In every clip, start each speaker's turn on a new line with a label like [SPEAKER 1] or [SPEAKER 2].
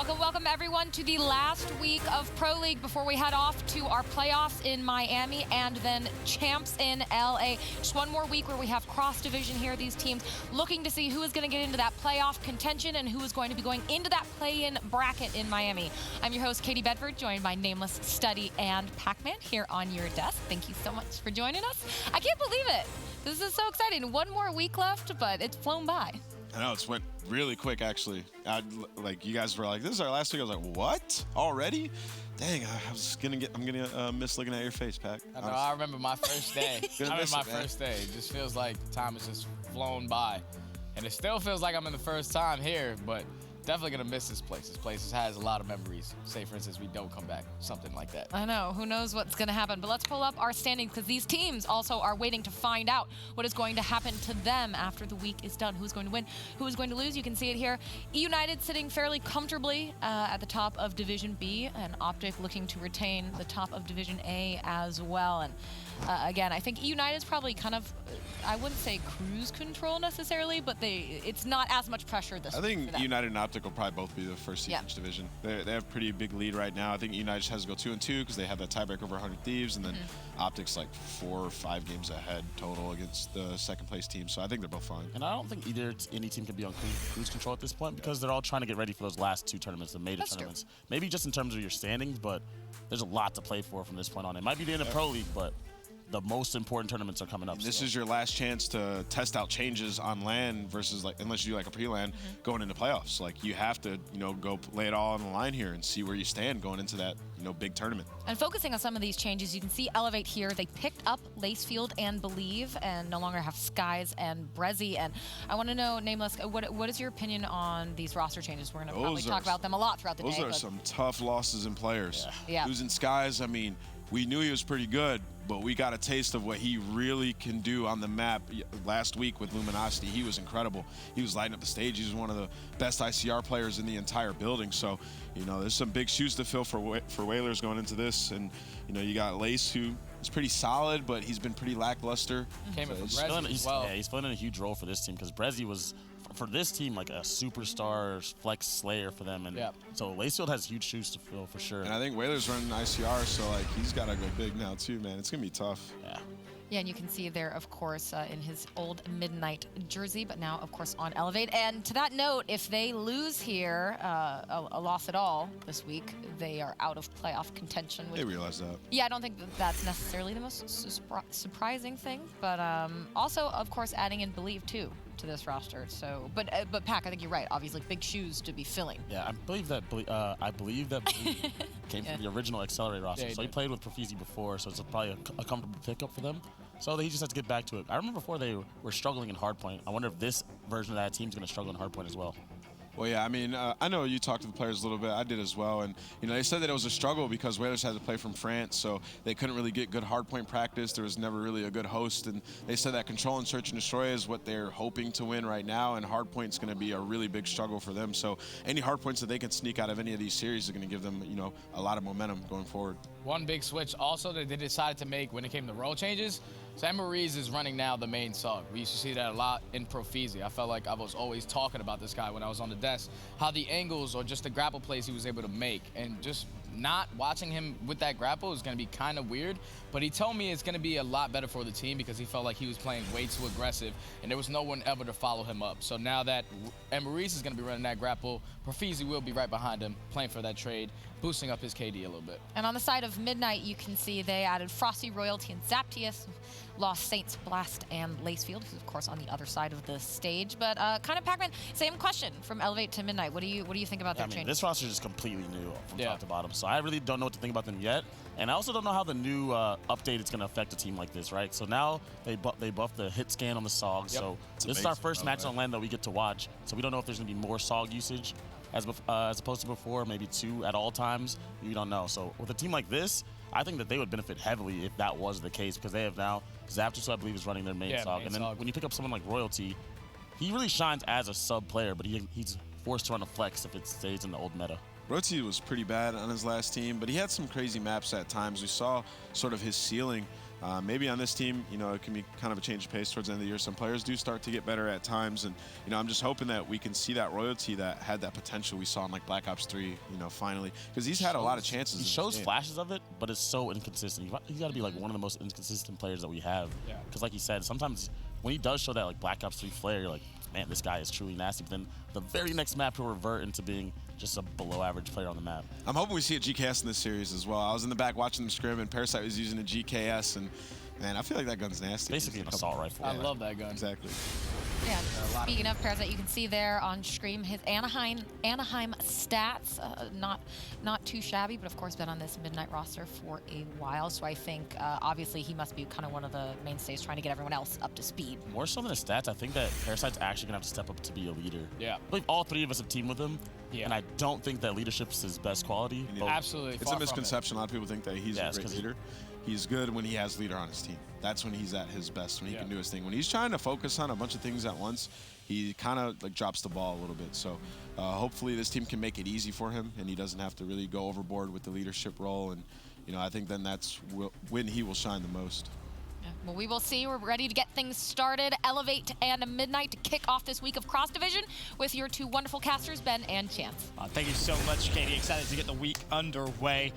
[SPEAKER 1] Welcome everyone to the last week of Pro League before we head off to our playoffs in Miami and then champs in LA. Just one more week where we have cross division here. These teams looking to see who is going to get into that playoff contention and who is going to be going into that play-in bracket in Miami. I'm your host, Katie Bedford, joined by Nameless, Study, and Pac-Man here on your desk. Thank you so much for joining us. I can't believe it. This is so exciting. One more week left, but it's flown by.
[SPEAKER 2] I know, it's went really quick, actually. Like, you guys were like, this is our last week. I was like, what? Already? Dang, I'm gonna miss looking at your face, Pac.
[SPEAKER 3] I know, I remember my first day. First day. It just feels like time has just flown by. And it still feels like I'm in the first time here, but definitely gonna miss this place. This place has a lot of memories. Say, for instance, we don't come back, something like that.
[SPEAKER 1] I know, who knows what's gonna happen, but let's pull up our standings because these teams also are waiting to find out what is going to happen to them after the week is done. Who's going to win, who is going to lose? You can see it here. United sitting fairly comfortably at the top of Division B, and Optic looking to retain the top of Division A as well. And again, I think United's probably kind of, I wouldn't say cruise control necessarily, but it's not as much pressure this week.
[SPEAKER 2] I think United and Optic will probably both be the first seed in each division. They have a pretty big lead right now. I think United just has to go 2-2 because they have that tiebreak over 100 Thieves, and then Optic's like 4 or 5 games ahead total against the second place team. So I think they're both fine.
[SPEAKER 4] And I don't think any team can be on cruise control at this point because they're all trying to get ready for those last 2 tournaments, the major tournaments. True. Maybe just in terms of your standings, but there's a lot to play for from this point on. It might be the end of Pro League, but the most important tournaments are coming up.
[SPEAKER 2] This is your last chance to test out changes on LAN versus, like, unless you do like a pre-LAN going into playoffs. Like, you have to, go lay it all on the line here and see where you stand going into that, big tournament.
[SPEAKER 1] And focusing on some of these changes, you can see Elevate here. They picked up Lacefield and Believe and no longer have Skies and Brezzy. And I want to know, Nameless, what is your opinion on these roster changes? We're going to probably talk about them a lot throughout the day.
[SPEAKER 2] Those are some tough losses in players.
[SPEAKER 1] Yeah.
[SPEAKER 2] Losing Skies, I mean, we knew he was pretty good, but we got a taste of what he really can do on the map last week with Luminosity. He was incredible. He was lighting up the stage. He was one of the best ICR players in the entire building. So, there's some big shoes to fill for Whalers going into this. And, you got Lace, who is pretty solid, but he's been pretty lackluster.
[SPEAKER 3] Came in from Brezzy as well.
[SPEAKER 4] Yeah, he's filling in a huge role for this team because Brezzy was, for this team, like a superstar flex slayer for them. And so Lacefield has huge shoes to fill for sure.
[SPEAKER 2] And I think Whalers running ICR, so like he's got to go big now too, man. It's going to be tough.
[SPEAKER 1] Yeah, and you can see there, of course, in his old Midnight jersey, but now, of course, on Elevate. And to that note, if they lose here, a loss at all this week, they are out of playoff contention.
[SPEAKER 2] They realize that.
[SPEAKER 1] Yeah, I don't think that's necessarily the most surprising thing, but also, of course, adding in Believe, too, to this roster. So, but Pac, I think you're right. Obviously, big shoes to be filling.
[SPEAKER 4] Yeah, I believe that Believe came from the original Accelerate roster. So he played with Profizi before, so it's probably a comfortable pickup for them. So he just has to get back to it. I remember before they were struggling in Hardpoint. I wonder if this version of that team's going to struggle in Hardpoint as well.
[SPEAKER 2] Well, yeah, I mean, I know you talked to the players a little bit. I did as well. And, they said that it was a struggle because Whalers had to play from France, so they couldn't really get good hardpoint practice. There was never really a good host. And they said that Control and Search and Destroy is what they're hoping to win right now, and hardpoint's going to be a really big struggle for them. So any hardpoints that they can sneak out of any of these series are going to give them, a lot of momentum going forward.
[SPEAKER 3] One big switch also that they decided to make when it came to role changes. Sam Maurice is running now the main SOG. We used to see that a lot in Profizi. I felt like I was always talking about this guy when I was on the desk, how the angles or just the grapple plays he was able to make, and just not watching him with that grapple is going to be kind of weird, but he told me it's going to be a lot better for the team because he felt like he was playing way too aggressive and there was no one ever to follow him up. So now that Maurice is going to be running that grapple, Profizi will be right behind him, playing for that trade, boosting up his KD a little bit.
[SPEAKER 1] And on the side of Midnight, you can see they added Frosty, Royalty, and Zaptius, lost Saints, Blast, and Lacefield, who's of course on the other side of the stage. But kind of Pac-Man, same question from Elevate to Midnight. What do you think about that change?
[SPEAKER 4] This roster is completely new from top to bottom, so I really don't know what to think about them yet. And I also don't know how the new update is going to affect a team like this, right? So now they buffed the hit scan on the SOG, so this is our first match on LAN that we get to watch. So we don't know if there's going to be more SOG usage as opposed to before, maybe 2 at all times. We don't know. So with a team like this, I think that they would benefit heavily if that was the case because they have now Zapdos, I believe, is running their main SOG. And then when you pick up someone like Royalty, he really shines as a sub player, but he's forced to run a flex if it stays in the old meta.
[SPEAKER 2] Royalty was pretty bad on his last team, but he had some crazy maps at times. We saw sort of his ceiling maybe on this team, you know, it can be kind of a change of pace towards the end of the year. Some players do start to get better at times, and you know, I'm just hoping that we can see that royalty that had that potential we saw in like Black Ops 3, you know, finally, because he's had a lot of chances.
[SPEAKER 4] He shows flashes of it, but it's so inconsistent. He's got to be like one of the most inconsistent players that we have.
[SPEAKER 3] Yeah.
[SPEAKER 4] Because like you said, sometimes when he does show that like Black Ops 3 flair, you're like, man, this guy is truly nasty. But then the very next map, he'll revert into being just a below-average player on the map.
[SPEAKER 2] I'm hoping we see a GKS in this series as well. I was in the back watching them scrim, and Parasite was using a GKS, and man, I feel like that gun's nasty.
[SPEAKER 4] Basically an assault rifle.
[SPEAKER 3] I love that gun.
[SPEAKER 2] Exactly.
[SPEAKER 1] Yeah, speaking of Parasite, you can see there on stream his Anaheim stats. Not too shabby, but of course been on this Midnight roster for a while. So I think obviously he must be kind of one of the mainstays trying to get everyone else up to speed.
[SPEAKER 4] More so than his stats, I think that Parasite's actually gonna have to step up to be a leader.
[SPEAKER 3] Yeah.
[SPEAKER 4] I believe all three of us have teamed with him.
[SPEAKER 3] Yeah.
[SPEAKER 4] And I don't think that leadership's his best quality.
[SPEAKER 3] Absolutely.
[SPEAKER 2] It's a misconception. A lot of people think that he's a great leader. He's good when he has a leader on his team. That's when he's at his best, when he can do his thing. When he's trying to focus on a bunch of things at once, he kind of like drops the ball a little bit. So hopefully this team can make it easy for him, and he doesn't have to really go overboard with the leadership role. And you know, I think then that's when he will shine the most.
[SPEAKER 1] Well, we will see. We're ready to get things started. Elevate and Midnight to kick off this week of Cross Division with your two wonderful casters, Ben and Chance.
[SPEAKER 5] Thank you so much, Katie. Excited to get the week underway.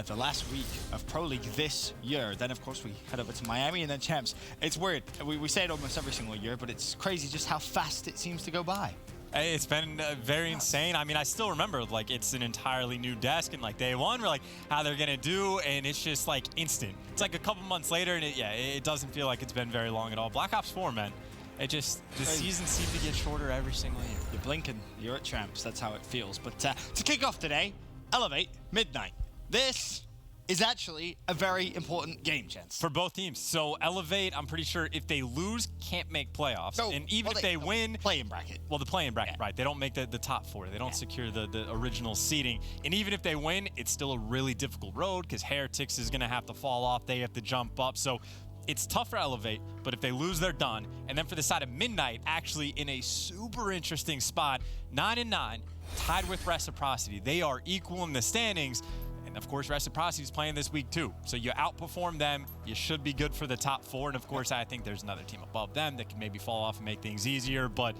[SPEAKER 5] The last week of Pro League this year. Then, of course, we head over to Miami and then Champs. It's weird. We say it almost every single year, but it's crazy just how fast it seems to go by.
[SPEAKER 6] It's been very insane. I mean, I still remember, like, it's an entirely new desk, and, like, day one, we're like, how they're going to do, and it's just, like, instant. It's like a couple months later, and it doesn't feel like it's been very long at all. Black Ops 4, man. It just, the seasons seem to get shorter every single year.
[SPEAKER 5] You're blinking, you're at Champs. That's how it feels. But to kick off today, Elevate, Midnight. This is actually a very important game, Chance.
[SPEAKER 6] For both teams. So Elevate, I'm pretty sure if they lose, can't make playoffs.
[SPEAKER 5] No,
[SPEAKER 6] and even if they win,
[SPEAKER 5] play-in bracket.
[SPEAKER 6] Well, the play-in bracket, right. They don't make the top four. They don't secure the original seeding. And even if they win, it's still a really difficult road because Heretics is going to have to fall off. They have to jump up. So it's tough for Elevate, but if they lose, they're done. And then for the side of Midnight, actually in a super interesting spot, 9-9, tied with Reciprocity. They are equal in the standings. And of course, Reciprocity is playing this week too. So you outperform them, you should be good for the top four. And of course, I think there's another team above them that can maybe fall off and make things easier. But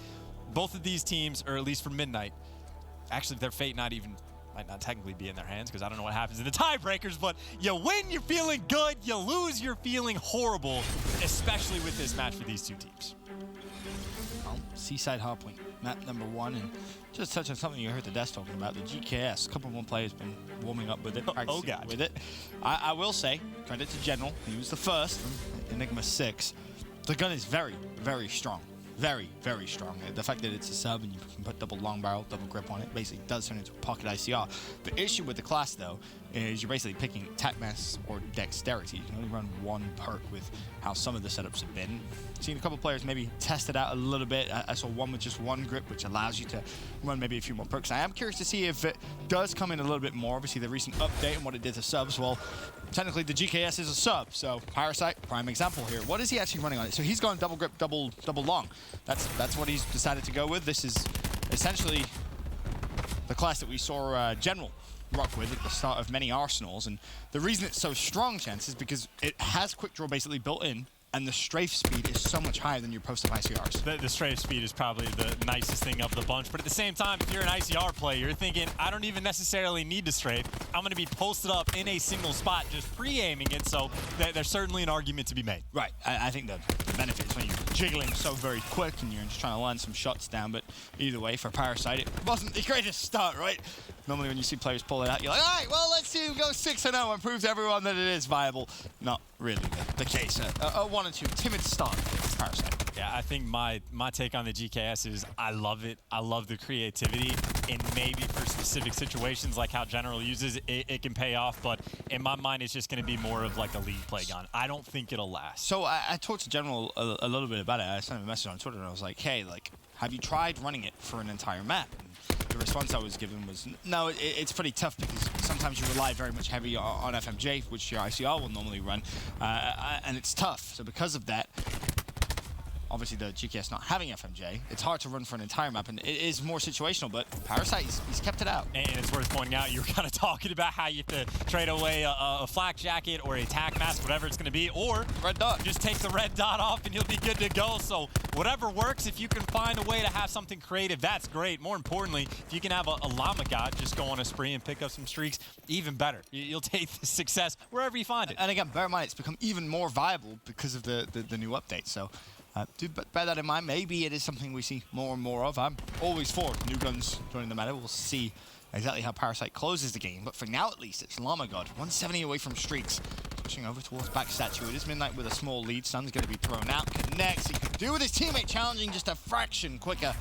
[SPEAKER 6] both of these teams, or at least for Midnight, actually their fate might not technically be in their hands because I don't know what happens in the tiebreakers, but you win, you're feeling good. You lose, you're feeling horrible, especially with this match for these two teams.
[SPEAKER 5] Well, Seaside Hardpoint, map number 1, and just touch on something you heard the desk talking about, the GKS. A couple more players been warming up with it, practicing with it. I will say, credit to General, he was the first from Enigma 6. The gun is very, very strong. Very, very strong. The fact that it's a sub and you can put double long barrel, double grip on it, basically does turn into a pocket ICR. The issue with the class, though, is you're basically picking attack mass or dexterity. You can only run one perk with how some of the setups have been. Seen a couple players maybe test it out a little bit. I saw one with just one grip, which allows you to run maybe a few more perks. I am curious to see if it does come in a little bit more. Obviously, the recent update and what it did to subs, well, technically the GKS is a sub, so Parasite, prime example here. What is he actually running on it? So he's gone double grip, double long. That's what he's decided to go with. This is essentially the class that we saw General rock with at the start of many arsenals, and the reason it's so strong, Chance, is because it has quick draw basically built in, and the strafe speed is so much higher than your post-up ICRs.
[SPEAKER 6] The strafe speed is probably the nicest thing of the bunch, but at the same time, if you're an ICR player, you're thinking, I don't even necessarily need to strafe. I'm going to be posted up in a single spot, just pre-aiming it, so there's certainly an argument to be made.
[SPEAKER 5] Right, I think the benefit is when you're jiggling so very quick and you're just trying to land some shots down, but either way, for Parasite, it wasn't the greatest start, right? Normally when you see players pull it out, you're like, all right, well, let's see him go 6-0 and prove to everyone that it is viable. Not really the case. A 1-2 timid start for Parasite.
[SPEAKER 6] Yeah, I think my take on the GKS is I love it. I love the creativity, and maybe for specific situations like how General uses it can pay off, but in my mind, it's just going to be more of like a lead play gun. I don't think it'll last.
[SPEAKER 5] So I talked to General a little bit about it. I sent him a message on Twitter, and I was like, hey, like, have you tried running it for an entire map? And the response I was given was, no, it's pretty tough because sometimes you rely very much heavy on FMJ, which your ICR will normally run, and it's tough. So because of that, obviously the GKS not having FMJ, it's hard to run for an entire map, and it is more situational, but Parasite, he's kept it out.
[SPEAKER 6] And it's worth pointing out, you were kind of talking about how you have to trade away a flak jacket or a tac mask, whatever it's going to be, or
[SPEAKER 5] red dot.
[SPEAKER 6] Just take the red dot off and you'll be good to go. So whatever works, if you can find a way to have something creative, that's great. More importantly, if you can have a Llama God just go on a spree and pick up some streaks, even better. You'll take the success wherever you find it.
[SPEAKER 5] And again, bear in mind, it's become even more viable because of the new update. So do bear that in mind. Maybe it is something we see more and more of. I'm always for new guns joining the meta. We'll see exactly how Parasite closes the game. But for now, at least, it's Llama God. 170 away from streaks. Pushing over towards back statue. It is Midnight with a small lead. Sun's going to be thrown out. Connects. He can do with his teammate challenging just a fraction quicker.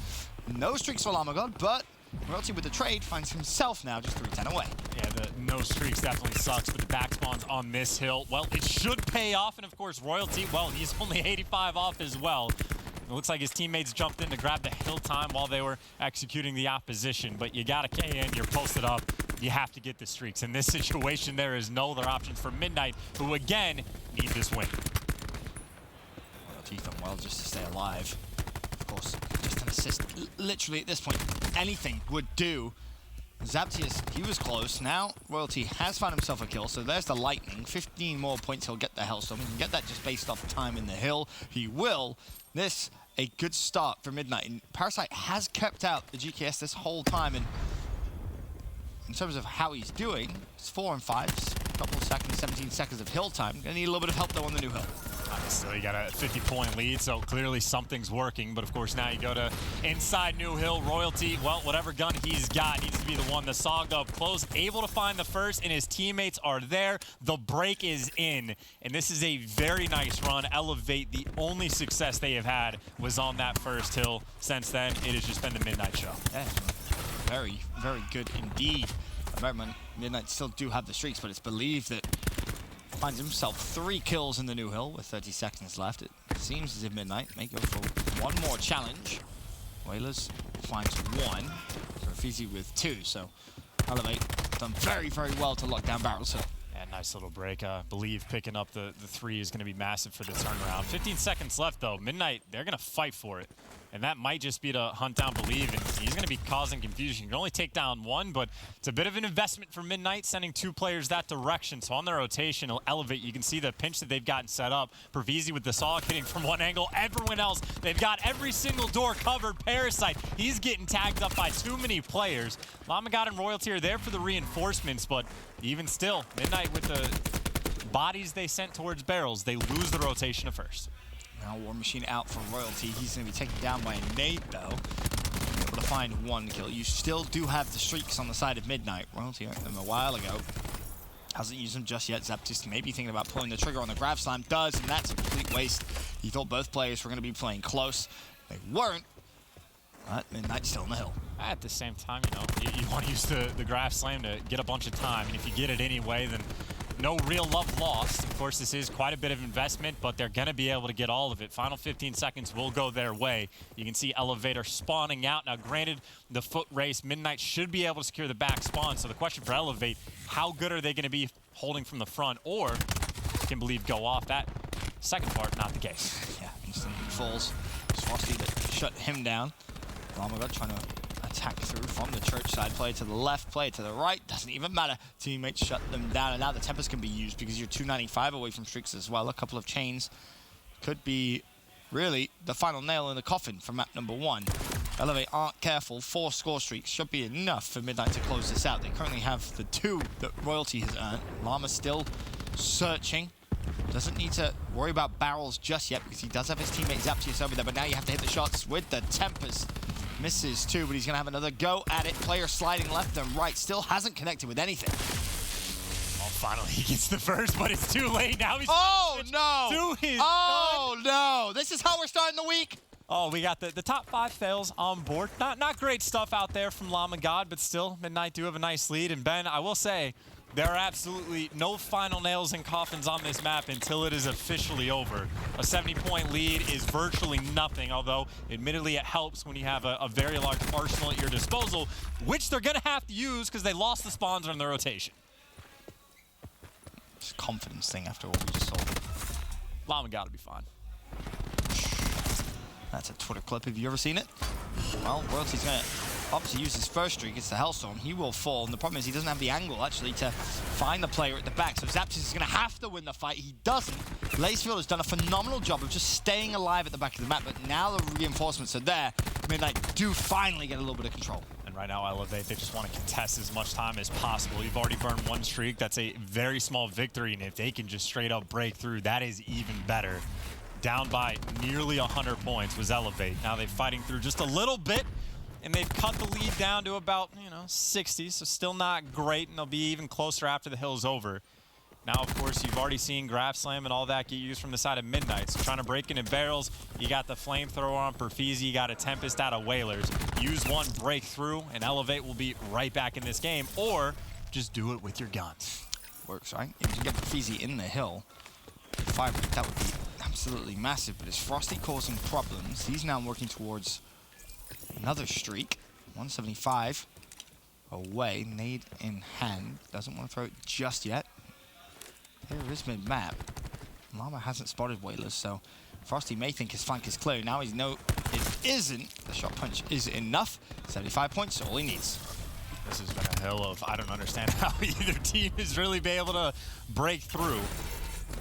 [SPEAKER 5] No streaks for Llama God, but Royalty with the trade finds himself now just 310 away.
[SPEAKER 6] Yeah, the no streaks definitely sucks, but the back spawns on this hill, well, it should pay off. And of course, Royalty, well, he's only 85 off as well. It looks like his teammates jumped in to grab the hill time while they were executing the opposition, but you got a K in, you're posted up, you have to get the streaks. In this situation, there is no other options for Midnight, who again need this win.
[SPEAKER 5] Royalty done well just to stay alive. Of course, just an assist. Literally at this point, anything would do. Zaptius, he was close. Now Royalty has found himself a kill, so there's the lightning. 15 more points, he'll get the Hellstorm. He can get that just based off time in the hill. He will. This, a good start for Midnight. And Parasite has kept out the GKS this whole time, and in terms of how he's doing, it's 4 and 5s, a couple of seconds, 17 seconds of hill time. Gonna need a little bit of help though on the new hill.
[SPEAKER 6] Still, you got a 50-point lead, so clearly something's working. But of course, now you go to inside New Hill. Royalty, well, whatever gun he's got needs to be the one that sogged up close, able to find the first, and his teammates are there. The break is in, and this is a very nice run. Elevate, the only success they have had was on that first hill. Since then, it has just been the Midnight show.
[SPEAKER 5] Yeah, very, very good indeed. Midnight still do have the streaks, but it's believed that finds himself 3 kills in the New Hill with 30 seconds left. It seems as if Midnight may go for one more challenge. Whalers finds 1. Rafisi with 2. So Elevate done very, very well to lock down Barrels Hill.
[SPEAKER 6] Yeah, nice little break. Believe picking up the 3 is going to be massive for the turnaround. 15 seconds left, though. Midnight, they're going to fight for it. And that might just be to hunt down Believe, and he's going to be causing confusion. You can only take down 1, but it's a bit of an investment for Midnight, sending 2 players that direction. So on their rotation, it'll Elevate. You can see the pinch that they've gotten set up. Pervizi with the saw hitting from one angle. Everyone else, they've got every single door covered. Parasite, he's getting tagged up by too many players. Llama God and Royalty are there for the reinforcements, but even still, Midnight with the bodies they sent towards barrels, they lose the rotation at first.
[SPEAKER 5] Now War Machine out for Royalty. He's going to be taken down by a nade, though. Able to find 1 kill. You still do have the streaks on the side of Midnight. Royalty earned them a while ago. Hasn't used them just yet. Zaptis may be thinking about pulling the trigger on the Grav Slam. Does, and that's a complete waste. He thought both players were going to be playing close. They weren't. But Midnight's still in the hill.
[SPEAKER 6] At the same time, you know, you want to use the Grav Slam to get a bunch of time. And if you get it anyway, then no real love lost. Of course, this is quite a bit of investment, but they're going to be able to get all of it. Final 15 seconds will go their way. You can see Elevator spawning out. Now, granted, the foot race, Midnight should be able to secure the back spawn. So the question for Elevate, how good are they going to be holding from the front? Or can Believe go off? That second part, not the case.
[SPEAKER 5] Yeah, instantly falls. It's Frosty that shut him down. Llama God trying to attack through from the church side. Play to the left, play to the right. Doesn't even matter. Teammates shut them down. And now the Tempest can be used because you're 295 away from streaks as well. A couple of chains could be really the final nail in the coffin for map number 1. Elevate aren't careful. 4 score streaks should be enough for Midnight to close this out. They currently have the 2 that Royalty has earned. Llama still searching. Doesn't need to worry about barrels just yet because he does have his teammate Zaptius over there. But now you have to hit the shots with the Tempest. Misses too, but he's going to have another go at it. Player sliding left and right. Still hasn't connected with anything.
[SPEAKER 6] Oh, finally he gets the first, but it's too late. Now he's
[SPEAKER 5] no. This is how we're starting the week.
[SPEAKER 6] Oh, we got the top 5 fails on board. Not great stuff out there from Llama God, but still, Midnight do have a nice lead. And Ben, I will say, there are absolutely no final nails and coffins on this map until it is officially over. A 70-point lead is virtually nothing, although admittedly it helps when you have a very large arsenal at your disposal, which they're going to have to use because they lost the spawns on their rotation.
[SPEAKER 5] It's a confidence thing after what we just saw.
[SPEAKER 6] Llama got to be fine.
[SPEAKER 5] That's a Twitter clip. Have you ever seen it? Well, Royalty's going to obviously use his first streak. It's the Hellstorm. He will fall. And the problem is he doesn't have the angle, actually, to find the player at the back. So Zaptis is going to have to win the fight. He doesn't. Lacefield has done a phenomenal job of just staying alive at the back of the map. But now the reinforcements are there. Midnight do finally get a little bit of control.
[SPEAKER 6] And right now, Elevate, they just want to contest as much time as possible. You've already burned one streak. That's a very small victory. And if they can just straight up break through, that is even better. Down by nearly 100 points was Elevate. Now they're fighting through just a little bit, and they've cut the lead down to about, 60, so still not great, and they'll be even closer after the hill's over. Now, of course, you've already seen Grab Slam and all that get used from the side of Midnight. So trying to break in barrels, you got the Flamethrower on Perfeezy, you got a Tempest out of Whalers. Use one, break through, and Elevate will be right back in this game, or just do it with your guns.
[SPEAKER 5] Works, right? If you get Perfeezy in the hill, fire break, that would be absolutely massive, but it's Frosty causing problems. He's now working towards another streak. 175 away, nade in hand. Doesn't want to throw it just yet. There is mid-map. Llama hasn't spotted Whalers, so Frosty may think his flank is clear. Now he's no, it isn't. The shot punch is enough. 75 points, all he needs.
[SPEAKER 6] This has been a hill of, I don't understand how either team has really been able to break through.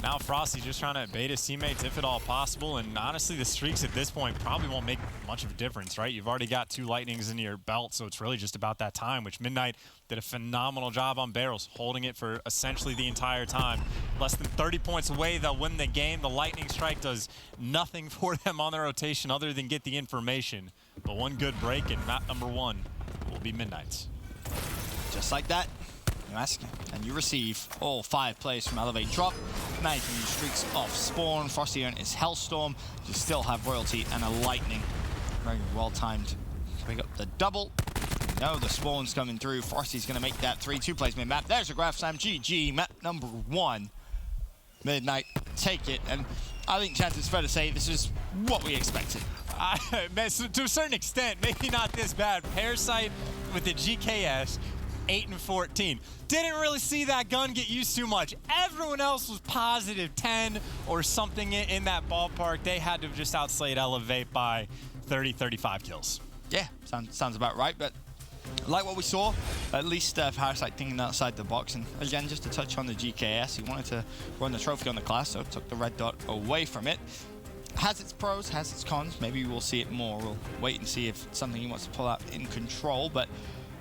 [SPEAKER 6] Now Frosty just trying to bait his teammates if at all possible, and honestly the streaks at this point probably won't make much of a difference, right? You've already got 2 lightnings in your belt, so it's really just about that time, which Midnight did a phenomenal job on barrels, holding it for essentially the entire time. Less than 30 points away, they'll win the game. The lightning strike does nothing for them on their rotation other than get the information. But one good break, and map number 1 will be Midnight's.
[SPEAKER 5] Just like that. You ask and you receive. All 5 players from Elevate drop. Now you can use streaks off spawn. Frosty earned his Hellstorm. You still have Royalty and a Lightning. Very well timed to pick up the double. No, the spawn's coming through. Frosty's going to make that 3-2 plays mid-map. There's a Graph Slam. GG. Map number 1. Midnight take it. And I think, Chance, it's fair to say this is what we expected.
[SPEAKER 6] To a certain extent, maybe not this bad. Parasite with the GKS. 8 and 14. Didn't really see that gun get used too much. Everyone else was positive 10 or something in that ballpark. They had to have just outslayed Elevate by 30, 35 kills.
[SPEAKER 5] Yeah, sounds about right, but like what we saw, at least Parasite thinking outside the box. And again, just to touch on the GKS, he wanted to run the trophy on the class, so took the red dot away from it. Has its pros, has its cons. Maybe we'll see it more. We'll wait and see if it's something he wants to pull out in control, but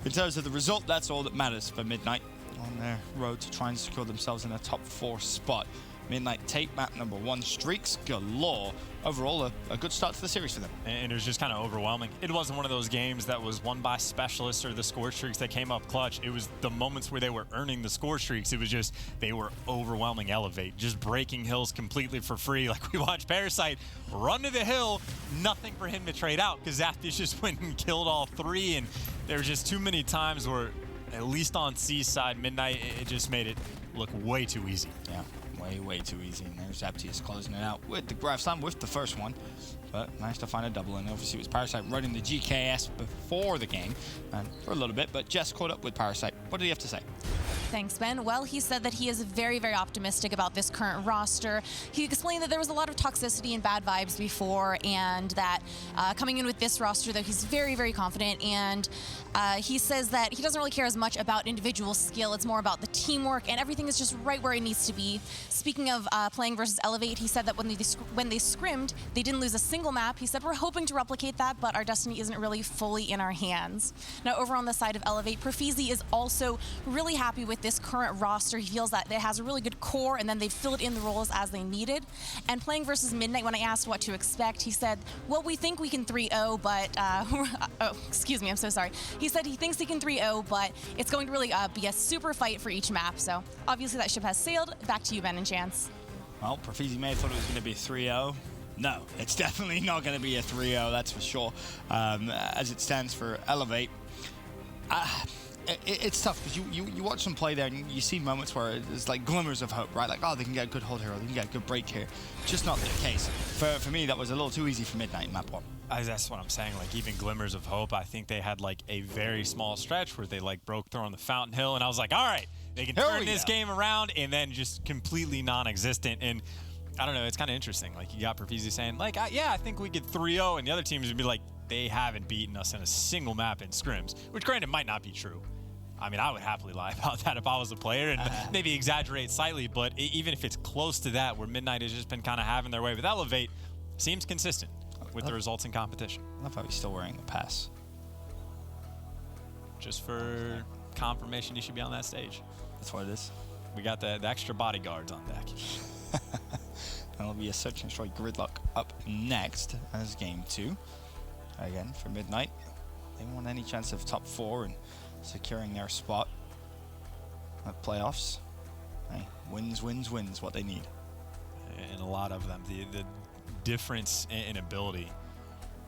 [SPEAKER 5] in terms of the result, that's all that matters for Midnight on their road to try and secure themselves in a top 4 spot. Midnight take map number 1, streaks galore. Overall, a good start to the series for them.
[SPEAKER 6] And it was just kind of overwhelming. It wasn't one of those games that was won by specialists or the score streaks that came up clutch. It was the moments where they were earning the score streaks. It was just, they were overwhelming Elevate, just breaking hills completely for free. Like we watched Parasite run to the hill, nothing for him to trade out because Zaptis just went and killed all 3. And there were just too many times where, at least on Seaside, Midnight, it just made it look way too easy.
[SPEAKER 5] Yeah. Way too easy, and there's Zaptis closing it out with the Graph Slam with the first one, but managed to find a double, and obviously it was Parasite running the GKS before the game, and for a little bit, but Jess caught up with Parasite. What did he have to say?
[SPEAKER 7] Thanks, Ben. Well, he said that he is very, very optimistic about this current roster. He explained that there was a lot of toxicity and bad vibes before, and that coming in with this roster, though, he's very, very confident, and he says that he doesn't really care as much about individual skill. It's more about the teamwork, and everything is just right where it needs to be. Speaking of playing versus Elevate, he said that when they scrimmed, they didn't lose a single map. He said, we're hoping to replicate that, but our destiny isn't really fully in our hands. Now, over on the side of Elevate, Perfeezy is also really happy with this current roster. He feels that it has a really good core, and then they filled in the roles as they needed. And playing versus Midnight, when I asked what to expect, he said, well, we think we can 3-0, but, oh, excuse me, I'm so sorry. He said he thinks he can 3-0, but it's going to really be a super fight for each map. So obviously that ship has sailed. Back to you, Ben and Chance.
[SPEAKER 5] Well, Perfeezy may have thought it was going to be a 3-0. No, it's definitely not going to be a 3-0, that's for sure. As it stands for Elevate, it's tough because you watch them play there and you see moments where there's like glimmers of hope, right? Like, oh, they can get a good hold here, or they can get a good break here. Just not the case. For me, that was a little too easy for Midnight in map 1.
[SPEAKER 6] That's what I'm saying. Like, even glimmers of hope. I think they had like a very small stretch where they like broke through on the Fountain Hill, and I was like, all right, they can turn this game around, and then just completely non-existent. And I don't know. It's kind of interesting. Like, you got Perfeezy saying, like, yeah, I think we could 3-0, and the other teams would be like, they haven't beaten us in a single map in scrims, which granted might not be true. I mean, I would happily lie about that if I was a player and maybe exaggerate slightly, but even if it's close to that, where Midnight has just been kind of having their way with Elevate, seems consistent with the results in competition.
[SPEAKER 5] I love how he's still wearing the pass.
[SPEAKER 6] Just for confirmation, he should be on that stage.
[SPEAKER 5] That's what it is.
[SPEAKER 6] We got the extra bodyguards on deck.
[SPEAKER 5] That'll be a search and destroy Gridlock up next as game 2. Again, for Midnight, they want any chance of top 4 and securing their spot at playoffs. Hey, wins what they need.
[SPEAKER 6] And a lot of them, the difference in ability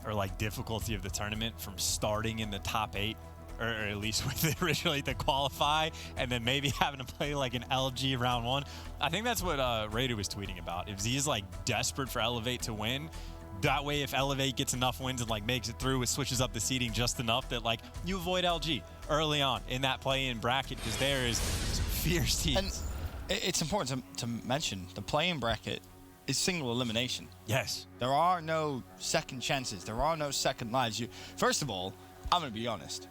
[SPEAKER 6] or like difficulty of the tournament from starting in the top 8, or at least with originally to qualify, and then maybe having to play like an LG round 1. I think that's what Raider was tweeting about. If Z is like desperate for Elevate to win, that way if Elevate gets enough wins and like makes it through, it switches up the seeding just enough that like you avoid LG early on in that play-in bracket, because there is some fierce teams.
[SPEAKER 5] And it's important to mention the play-in bracket is single elimination.
[SPEAKER 6] Yes.
[SPEAKER 5] There are no second chances. There are no second lives. First of all, I'm going to be honest.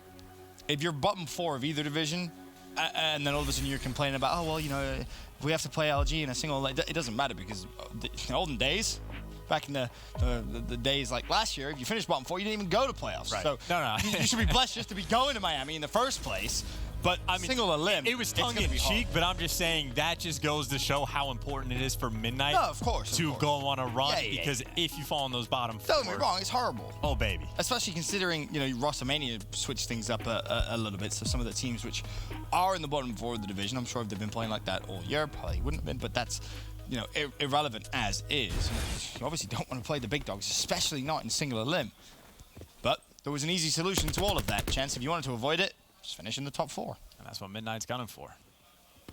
[SPEAKER 5] If you're bottom 4 of either division, and then all of a sudden you're complaining about, oh, well, you know, if we have to play LG in a single, it doesn't matter, because in the olden days, back in the days like last year, if you finished bottom 4, you didn't even go to playoffs.
[SPEAKER 6] Right.
[SPEAKER 5] So
[SPEAKER 6] no.
[SPEAKER 5] you should be blessed just to be going to Miami in the first place. But I mean, single elim,
[SPEAKER 6] it was tongue in cheek, but I'm just saying that just goes to show how important it is for Midnight to go on a run, because if you fall in those bottom 4.
[SPEAKER 5] Don't get me wrong, it's horrible.
[SPEAKER 6] Oh, baby.
[SPEAKER 5] Especially considering, you know, Rossamania switched things up a little bit. So some of the teams which are in the bottom 4 of the division, I'm sure if they've been playing like that all year, probably wouldn't have been, but that's, you know, irrelevant as is. You obviously don't want to play the big dogs, especially not in single elim. But there was an easy solution to all of that. Chance, if you wanted to avoid it, just finish in the top 4.
[SPEAKER 6] And that's what Midnight's gunning for.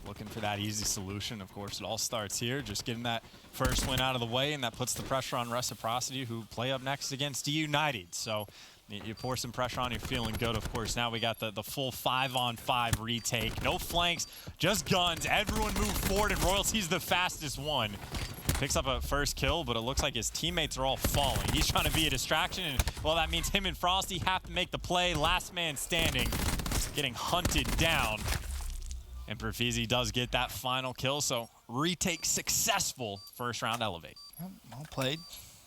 [SPEAKER 6] Looking for that easy solution. Of course, it all starts here, just getting that first win out of the way, and that puts the pressure on Reciprocity, who play up next against United. So you pour some pressure on, you're feeling good. Of course, now we got the full 5-on-5 retake. No flanks, just guns. Everyone move forward, and Royalty's the fastest one. Picks up a first kill, but it looks like his teammates are all falling. He's trying to be a distraction, and, well, that means him and Frosty have to make the play. Last man standing, getting hunted down. And Perfeezy does get that final kill, so retake successful. First round Elevate.
[SPEAKER 5] Well played.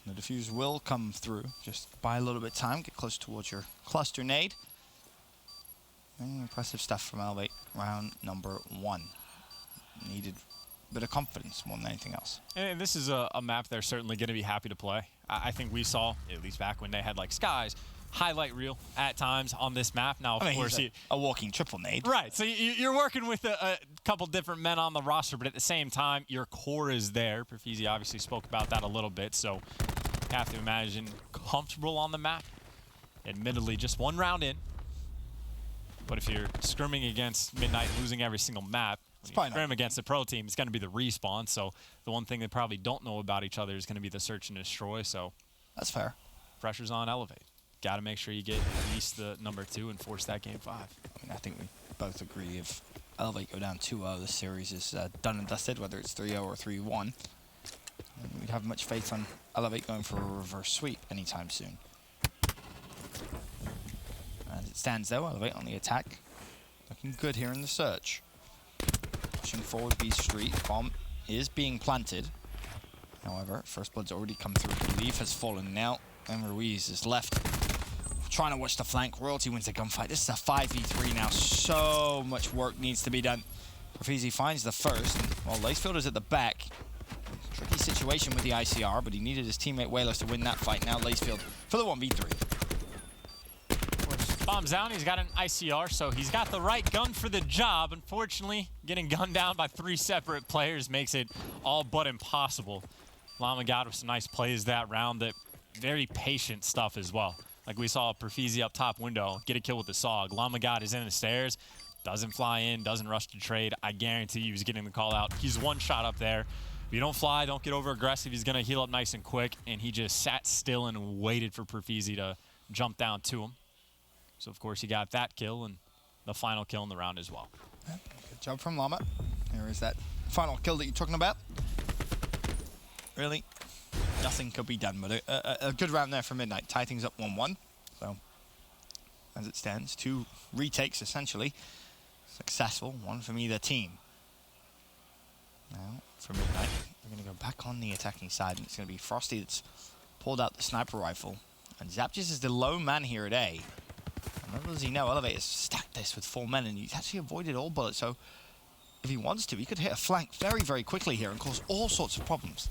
[SPEAKER 5] The defuse will come through. Just buy a little bit of time, get close towards your cluster nade. And impressive stuff from Elevate. Round number 1. Needed a bit of confidence more than anything else.
[SPEAKER 6] And this is a map they're certainly going to be happy to play. I think we saw, at least back when they had like Skies, highlight reel at times on this map. Now, of course,
[SPEAKER 5] a walking triple nade.
[SPEAKER 6] Right. So you're working with a couple different men on the roster, but at the same time, your core is there. Perfeezy obviously spoke about that a little bit, so you have to imagine comfortable on the map. Admittedly, just 1 round in. But if you're scrimming against Midnight, losing every single map, when you scrim against a pro team, it's going to be the respawn. So the one thing they probably don't know about each other is going to be the search and destroy. So
[SPEAKER 5] that's fair.
[SPEAKER 6] Pressure's on Elevate. Got to make sure you get at least the number 2 and force that game 5.
[SPEAKER 5] I mean, I think we both agree if Elevate go down 2-0, the series is done and dusted, whether it's 3-0 or 3-1. We'd have much faith on Elevate going for a reverse sweep anytime soon. As it stands, though, Elevate on the attack. Looking good here in the search. Pushing forward B Street. Bomb is being planted. However, First Blood's already come through. The leaf has fallen now, and Ruiz is left. Trying to watch the flank. Royalty wins the gunfight. This is a 5v3 now. So much work needs to be done. Perfeezy finds the first. Well, Lacefield is at the back. Tricky situation with the ICR, but he needed his teammate Whalers to win that fight. Now Lacefield for the 1v3.
[SPEAKER 6] Bombs down. He's got an ICR, so he's got the right gun for the job. Unfortunately, getting gunned down by 3 separate players makes it all but impossible. Llama got with some nice plays that round. That very patient stuff as well. Like we saw Perfeezy up top window, get a kill with the SOG. Llama God is in the stairs, doesn't fly in, doesn't rush to trade. I guarantee you he's getting the call out. He's 1 shot up there. If you don't fly, don't get over aggressive, he's gonna heal up nice and quick, and he just sat still and waited for Perfeezy to jump down to him. So of course he got that kill and the final kill in the round as well.
[SPEAKER 5] Good job from Llama. Here is that final kill that you're talking about. really, nothing could be done. But a good round there for Midnight. Tie things up 1-1. So, as it stands, 2 retakes essentially. Successful, 1 from either team. Now, for Midnight, we're going to go back on the attacking side, and it's going to be Frosty that's pulled out the sniper rifle. And Zapjes is the lone man here at A. And little does he know, Elevator's stacked this with 4 men, and he's actually avoided all bullets, so if he wants to, he could hit a flank very, very quickly here and cause all sorts of problems.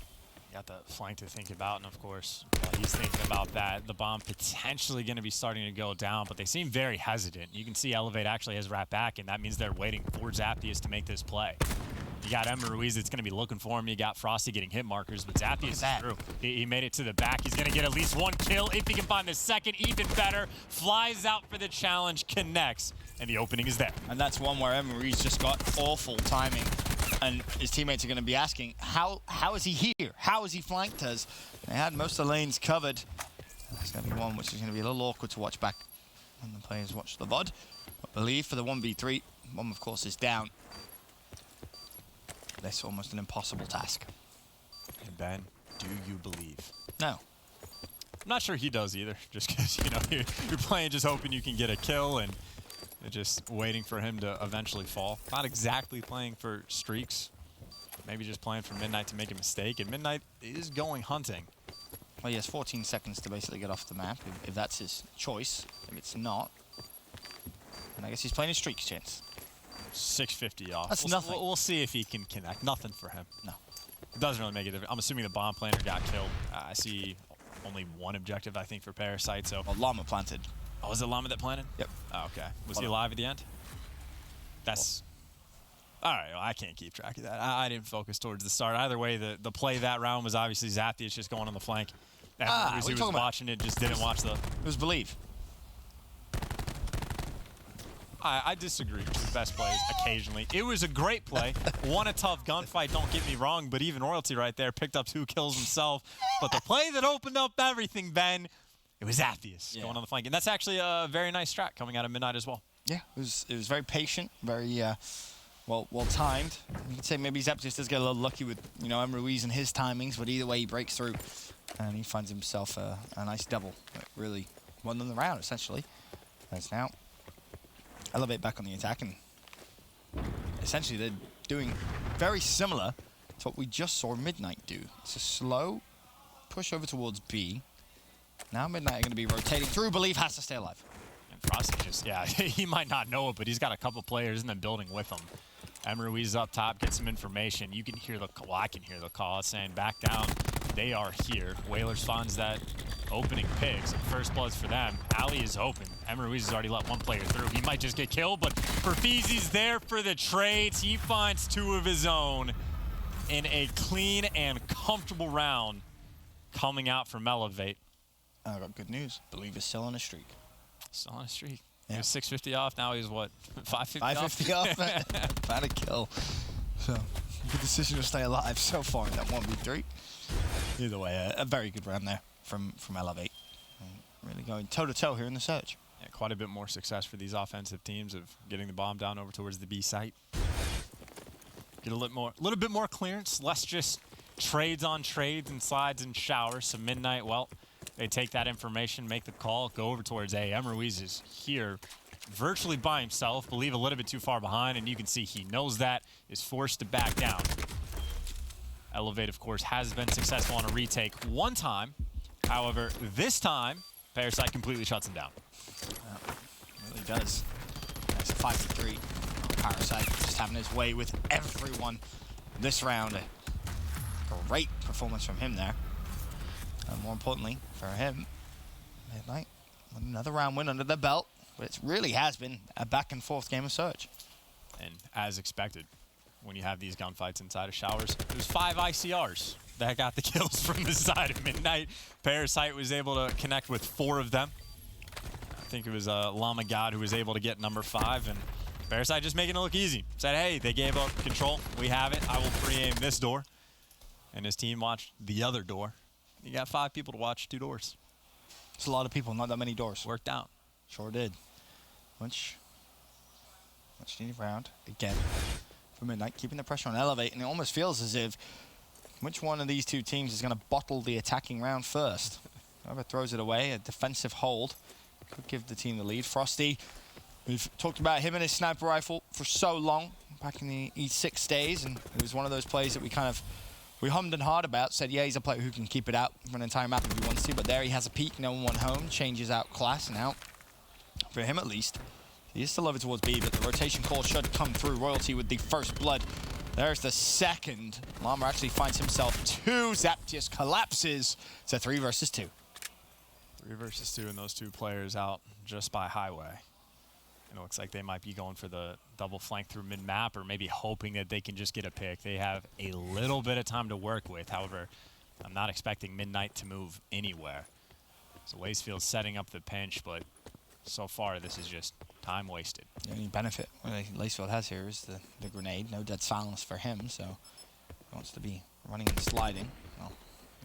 [SPEAKER 6] Got the flank to think about, and of course, he's thinking about that. The bomb potentially going to be starting to go down, but they seem very hesitant. You can see Elevate actually has wrapped back, and that means they're waiting for Zapjes to make this play. You got Emma Ruiz that's going to be looking for him. You got Frosty getting hit markers, but Zapjes is through. He made it to the back. He's going to get at least 1 kill. If he can find the second, even better. Flies out for the challenge, connects, and the opening is there.
[SPEAKER 5] And that's one where Emma Ruiz just got awful timing. And his teammates are going to be asking, how is he here? How has he flanked us? They had most of the lanes covered. That's going to be one which is going to be a little awkward to watch back when the players watch the VOD. But believe for the 1v3, one of course is down. That's almost an impossible task.
[SPEAKER 6] And Ben, do you believe?
[SPEAKER 5] No.
[SPEAKER 6] I'm not sure he does either, just because, you know, you're playing just hoping you can get a kill and just waiting for him to eventually fall. Not exactly playing for streaks. Maybe just playing for Midnight to make a mistake. And Midnight is going hunting.
[SPEAKER 5] Well, he has 14 seconds to basically get off the map, if that's his choice. If it's not, and I guess he's playing his streaks chance.
[SPEAKER 6] 650 off.
[SPEAKER 5] That's nothing.
[SPEAKER 6] We'll see if he can connect. Nothing for him.
[SPEAKER 5] No.
[SPEAKER 6] It doesn't really make a difference. I'm assuming the bomb planter got killed. I see only 1 objective, I think, for Parasite. So.
[SPEAKER 5] Well, Llama planted.
[SPEAKER 6] Oh, was it Llama that planted?
[SPEAKER 5] Yep.
[SPEAKER 6] Oh, okay. Was he alive at the end? That's... All right, well, I can't keep track of that. I didn't focus towards the start. Either way, the play that round was obviously Zapjes just going on the flank. He was watching it, just didn't watch the...
[SPEAKER 5] It was Believe.
[SPEAKER 6] I disagree with the best plays occasionally. It was a great play. Won a tough gunfight, don't get me wrong, but even Royalty right there picked up 2 kills himself. But the play that opened up everything, Ben, it was Zapjes going on the flank. And that's actually a very nice strat coming out of Midnight as well.
[SPEAKER 5] Yeah, it was very patient, very well timed. You could say maybe Zapjes does get a little lucky with, you know, Emma Ruiz and his timings, but either way he breaks through and he finds himself a nice double. That really won them the round, essentially. As now Elevate back on the attack, and essentially they're doing very similar to what we just saw Midnight do. It's a slow push over towards B. Now Midnight are going to be rotating through. Believe has to stay alive.
[SPEAKER 6] And Frosty just, yeah, he might not know it, but he's got a couple players in the building with him. Emma Ruiz up top, get some information. You can hear the, well, I can hear the call saying back down. They are here. Whalers finds that opening pick. So first blood's for them. Alley is open. Emma Ruiz has already let 1 player through. He might just get killed, but Perfeezy's there for the trades. He finds 2 of his own in a clean and comfortable round coming out from Elevate.
[SPEAKER 5] I got good news. Believe is still on a streak.
[SPEAKER 6] Still on a streak.
[SPEAKER 5] Yeah.
[SPEAKER 6] He was 650 off. Now he's what? 550
[SPEAKER 5] 550 off. About a kill. So good decision to stay alive so far in that 1v3. Either way, a very good round there from Elevate. Really going toe-to-toe here in the search.
[SPEAKER 6] Yeah, quite a bit more success for these offensive teams of getting the bomb down over towards the B site. Get a little bit more clearance, less just trades on trades and slides and showers. So Midnight, well, they take that information, make the call, go over towards A. Emma Ruiz is here virtually by himself, Believe a little bit too far behind, and you can see he knows that, is forced to back down. Elevate, of course, has been successful on a retake 1 time. However, this time, Parasite completely shuts him down.
[SPEAKER 5] Really does. That's a 5-3. Parasite just having his way with everyone this round. A great performance from him there. And more importantly, for him, Midnight, another round win under the belt. But it really has been a back-and-forth game of Surge.
[SPEAKER 6] And as expected, when you have these gunfights inside of showers, there's 5 ICRs that got the kills from the side of Midnight. Parasite was able to connect with 4 of them. I think it was Llama God who was able to get number 5, and Parasite just making it look easy. Said, hey, they gave up control. We have it. I will pre-aim this door. And his team watched the other door. You got 5 people to watch 2 doors.
[SPEAKER 5] It's a lot of people, not that many doors.
[SPEAKER 6] Worked out.
[SPEAKER 5] Sure did. Much needed round again for Midnight, keeping the pressure on Elevate, and it almost feels as if Which one of these two teams is going to bottle the attacking round first? Whoever throws it away, a defensive hold, could give the team the lead. Frosty, we've talked about him and his sniper rifle for so long, back in the E6 days, and it was one of those plays that we hummed and hawed about, said, yeah, he's a player who can keep it out for an entire map if he wants to, but there he has a peek, no one home, changes out class, and out, for him at least. He is still over towards B, but the rotation call should come through. Royalty with the first blood. There's the second. Llama actually finds himself 2. Zap just collapses. It's a 3 versus 2.
[SPEAKER 6] 3 versus 2, and those 2 players out just by highway. And it looks like they might be going for the double flank through mid-map, or maybe hoping that they can just get a pick. They have a little bit of time to work with. However, I'm not expecting Midnight to move anywhere. So Lacefield's setting up the pinch, but so far this is just time wasted.
[SPEAKER 5] The only benefit Lacefield has here is the grenade. No dead silence for him, so he wants to be running and sliding. Well,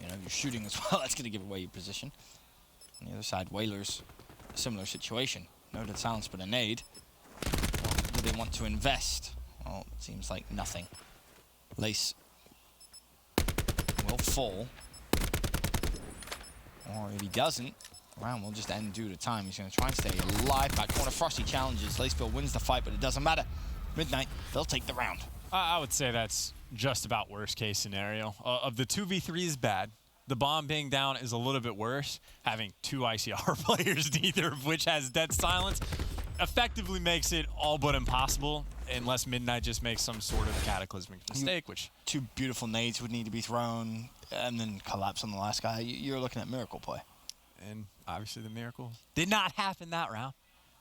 [SPEAKER 5] you know, you're shooting as well. That's going to give away your position. On the other side, Whalers, a similar situation. No dead silence, but a nade. What do they want to invest? Well, it seems like nothing. Lace will fall. Or if he doesn't, round will just end due to time. He's going to try and stay alive. Back corner, Frosty challenges. Lacefield wins the fight, but it doesn't matter. Midnight, they'll take the round.
[SPEAKER 6] I would say that's just about worst case scenario. Of the 2v3 is bad. The bomb being down is a little bit worse. Having 2 ICR players, neither of which has dead silence, effectively makes it all but impossible unless Midnight just makes some sort of cataclysmic mistake, which...
[SPEAKER 5] 2 beautiful nades would need to be thrown and then collapse on the last guy. You're looking at miracle play.
[SPEAKER 6] And obviously the miracle did not happen that round.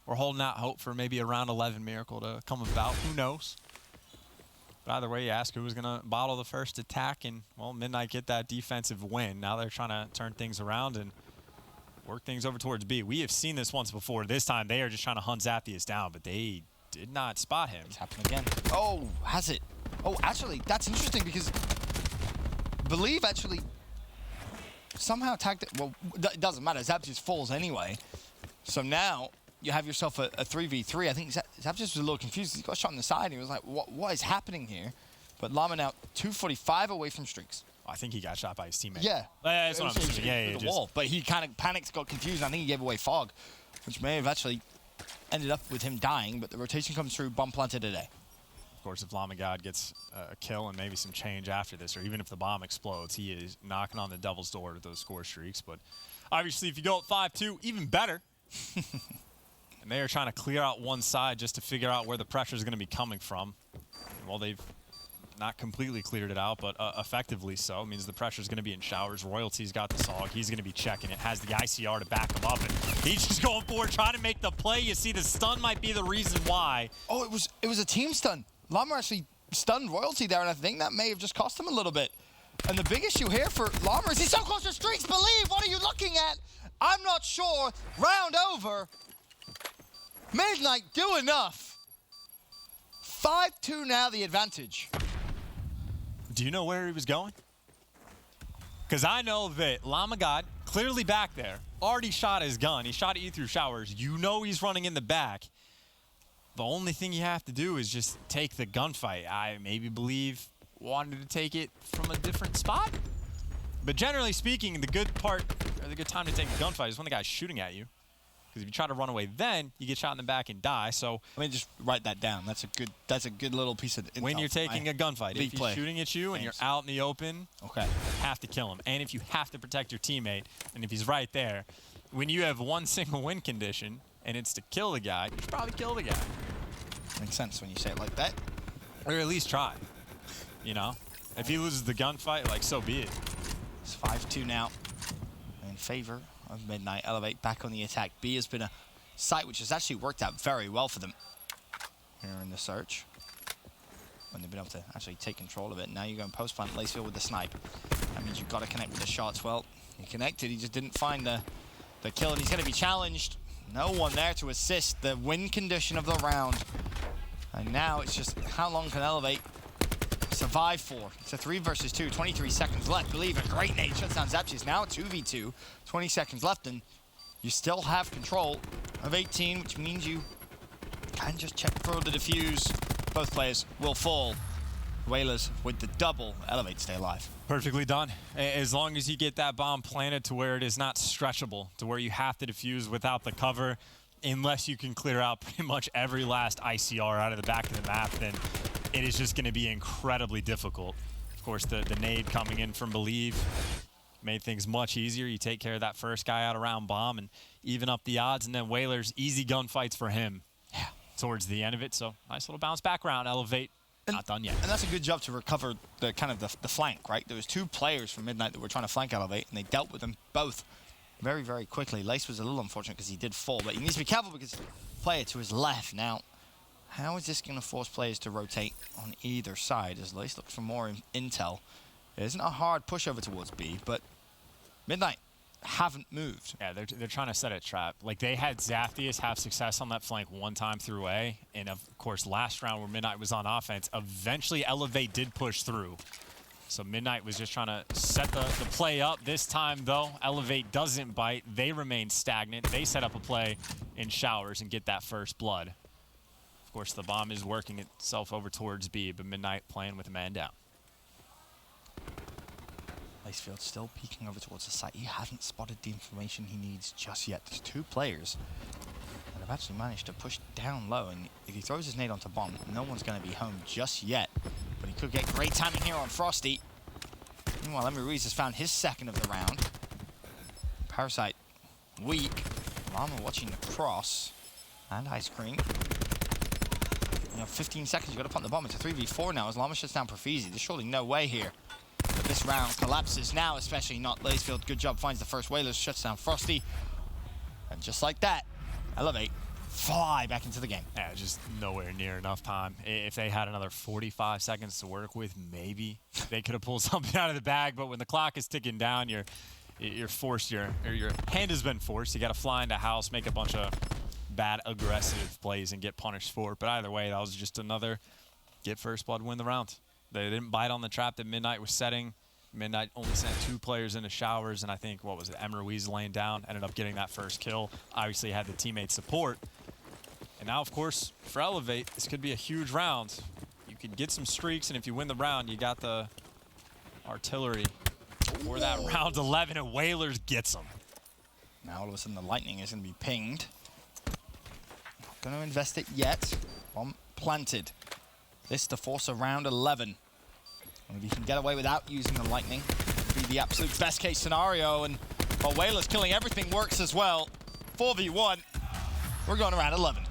[SPEAKER 6] We're holding out hope for maybe a round 11 miracle to come about. Who knows? But either way, you ask who was going to bottle the first attack, and, well, Midnight get that defensive win. Now they're trying to turn things around and work things over towards B. We have seen this once before. This time they are just trying to hunt Zaptius down, but they did not spot him.
[SPEAKER 5] It's happened again. Oh, has it? Oh, actually, that's interesting because Believe actually somehow tagged it. Well, it doesn't matter. Zaptius falls anyway. So now you have yourself a 3v3. I think Zaptius was a little confused. He got shot in the side and he was like, what is happening here? But Llama now 245 away from streaks.
[SPEAKER 6] I think he got shot by his teammate.
[SPEAKER 5] Yeah.
[SPEAKER 6] That's what I'm saying. Yeah,
[SPEAKER 5] the wall. But he kind of panicked, got confused, and I think he gave away Fog, which may have actually ended up with him dying, but the rotation comes through, bomb planted today.
[SPEAKER 6] Of course, if Llama God gets a kill and maybe some change after this, or even if the bomb explodes, he is knocking on the devil's door with those score streaks. But obviously, if you go up 5-2, even better. And they are trying to clear out one side just to figure out where the pressure is going to be coming from. Well, they've not completely cleared it out, but effectively so. It means the pressure is going to be in showers. Royalty's got the SOG. He's going to be checking it. Has the ICR to back him up. And he's just going forward, trying to make the play. You see the stun might be the reason why.
[SPEAKER 5] Oh, it was a team stun. Llama actually stunned Royalty there, and I think that may have just cost him a little bit. And the big issue here for Llama is he's so close to streaks. Believe, what are you looking at? I'm not sure. Round over. Midnight do enough. 5-2 now, the advantage.
[SPEAKER 6] Do you know where he was going? Because I know that Llama God, clearly back there, already shot his gun. He shot at you through showers. You know he's running in the back. The only thing you have to do is just take the gunfight. I maybe believe wanted to take it from a different spot. But generally speaking, the good part, or the good time to take a gunfight is when the guy's shooting at you. Because if you try to run away then, you get shot in the back and die. So
[SPEAKER 5] let me just write that down. That's a good little piece of intel.
[SPEAKER 6] When you're taking a gunfight, if he's shooting at you and you're out in the open,
[SPEAKER 5] okay,
[SPEAKER 6] you have to kill him. And if you have to protect your teammate, and if he's right there, when you have one single win condition and it's to kill the guy, you should probably kill the guy.
[SPEAKER 5] Makes sense when you say it like that.
[SPEAKER 6] Or at least try. You know? If he loses the gunfight, like, so be it.
[SPEAKER 5] It's 5-2 now in favor of Midnight. Elevate back on the attack. B has been a site which has actually worked out very well for them here in the search. When they've been able to actually take control of it. Now you're going post-plant Lacefield with the snipe. That means you've got to connect with the shots. Well, he connected. He just didn't find the kill, and he's going to be challenged. No one there to assist the win condition of the round. And now it's just how long can Elevate survive for? It's a 3 versus 2, 23 seconds left. Believe a great nade shuts down Zaptius. Now 2v2, 20 seconds left, and you still have control of 18, which means you can just check for the defuse. Both players will fall. Whalers with the double. Elevate stay alive.
[SPEAKER 6] Perfectly done. As long as you get that bomb planted to where it is not stretchable, to where you have to defuse without the cover, unless you can clear out pretty much every last ICR out of the back of the map, then it is just going to be incredibly difficult. Of course, the nade coming in from Believe made things much easier. You take care of that first guy out around bomb and even up the odds, and then Whalers, easy gunfights for him towards the end of it. So nice little bounce back round, Elevate. Not done yet.
[SPEAKER 5] And that's a good job to recover the kind of the flank, right? There was 2 players from Midnight that were trying to flank Elevate, and they dealt with them both very, very quickly. Lace was a little unfortunate because he did fall, but he needs to be careful because player to his left. Now, how is this going to force players to rotate on either side as Lace looks for more intel? It isn't a hard push over towards B, but Midnight haven't moved.
[SPEAKER 6] Yeah, they're trying to set a trap. Like, they had Zaptius have success on that flank one time through A, and of course last round where Midnight was on offense, eventually Elevate did push through. So Midnight was just trying to set the play up. This time though, Elevate doesn't bite. They remain stagnant. They set up a play in Showers and get that first blood. Of course, the bomb is working itself over towards B, but Midnight playing with a man down.
[SPEAKER 5] Lacefield still peeking over towards the site. He hasn't spotted the information he needs just yet. There's 2 players that have actually managed to push down low, and if he throws his nade onto bomb, no one's going to be home just yet. But he could get great timing here on Frosty. Meanwhile, Emery Ruiz has found his second of the round. Parasite weak. Llama watching the cross. And Ice Cream. You know, 15 seconds, you've got to punt the bomb. It's a 3v4 now as Llama shuts down Profizi. There's surely no way here. But this round collapses now, especially not Lacefield. Good job, finds the first Whalers, shuts down Frosty. And just like that, Elevate fly back into the game.
[SPEAKER 6] Yeah, just nowhere near enough time. If they had another 45 seconds to work with, maybe they could have pulled something out of the bag. But when the clock is ticking down, you're forced, your hand has been forced. You got to fly into house, make a bunch of bad aggressive plays and get punished for it. But either way, that was just another get first blood, win the round. They didn't bite on the trap that Midnight was setting. Midnight only sent 2 players into Showers, and I think, what was it, Emery Ruiz laying down, ended up getting that first kill. Obviously had the teammate support. And now, of course, for Elevate, this could be a huge round. You could get some streaks, and if you win the round, you got the artillery for that round 11, and Whalers gets them.
[SPEAKER 5] Now all of a sudden the lightning is going to be pinged. Not going to invest it yet. Bomb planted. This to force a round 11. And if you can get away without using the lightning, it would be the absolute best case scenario. And while Whalers killing everything works as well, 4v1, we're going around 11.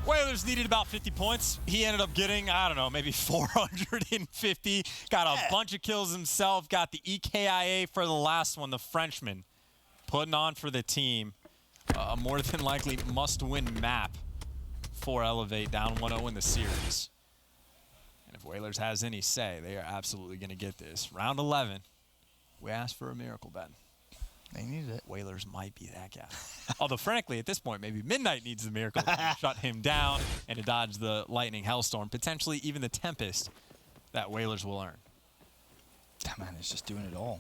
[SPEAKER 6] Whalers needed about 50 points. He ended up getting, I don't know, maybe 450. Got a bunch of kills himself. Got the EKIA for the last one, the Frenchman. Putting on for the team. A more than likely must-win map for Elevate, down 1-0 in the series. And if Whalers has any say, they are absolutely going to get this. Round 11, we asked for a miracle, Ben.
[SPEAKER 5] They needed it.
[SPEAKER 6] Whalers might be that guy. Although, frankly, at this point, maybe Midnight needs the miracle to shut him down and to dodge the lightning hellstorm, potentially even the tempest that Whalers will earn.
[SPEAKER 5] That man is just doing it all.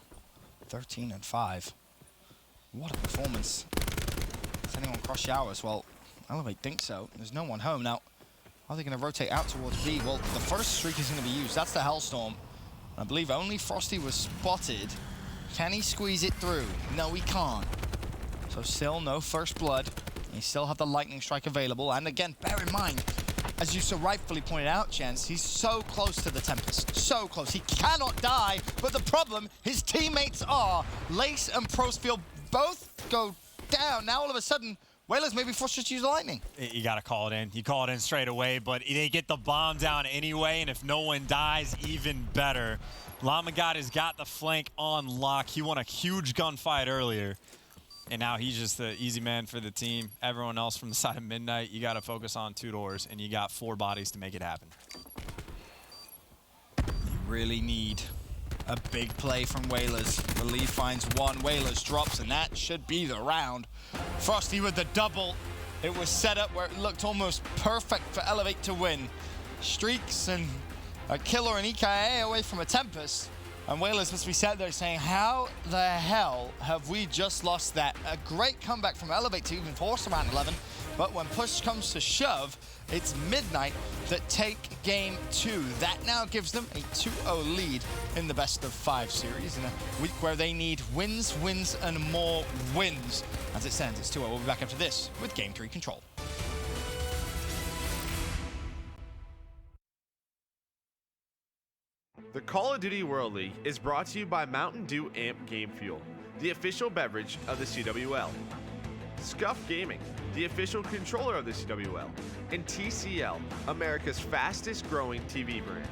[SPEAKER 5] 13-5. What a performance. Is anyone cross Showers? Well, Elevate thinks so. There's no one home. Now, are they going to rotate out towards B? Well, the first streak is going to be used. That's the Hellstorm. I believe only Frosty was spotted. Can he squeeze it through? No, he can't. So still no first blood. He still have the lightning strike available. And again, bear in mind, as you so rightfully pointed out, Chance, he's so close to the Tempest. So close. He cannot die. But the problem, his teammates are. Lace and Prosfield both go down. Now all of a sudden, Whalers may be forced to use the lightning.
[SPEAKER 6] You got to call it in. You call it in straight away, but they get the bomb down anyway, and if no one dies, even better. Lamagad has got the flank on lock. He won a huge gunfight earlier, and now he's just the easy man for the team. Everyone else from the side of Midnight, you got to focus on 2 doors, and you got 4 bodies to make it happen.
[SPEAKER 5] You really need a big play from Whalers. Relief finds 1, Whalers drops, and that should be the round. Frosty with the double. It was set up where it looked almost perfect for Elevate to win. Streaks and a killer and EKIA away from a Tempest. And Whalers must be sat there saying, how the hell have we just lost that? A great comeback from Elevate to even force around 11. but when push comes to shove, it's Midnight that take game 2. That now gives them a 2-0 lead in the best of 5 series in a week where they need wins, and more wins. As it stands, it's 2-0. We'll be back after this with Game 3 Control.
[SPEAKER 8] The Call of Duty World League is brought to you by Mountain Dew Amp Game Fuel, the official beverage of the CWL. Scuff Gaming, the official controller of the CWL. And TCL, America's fastest growing TV brand.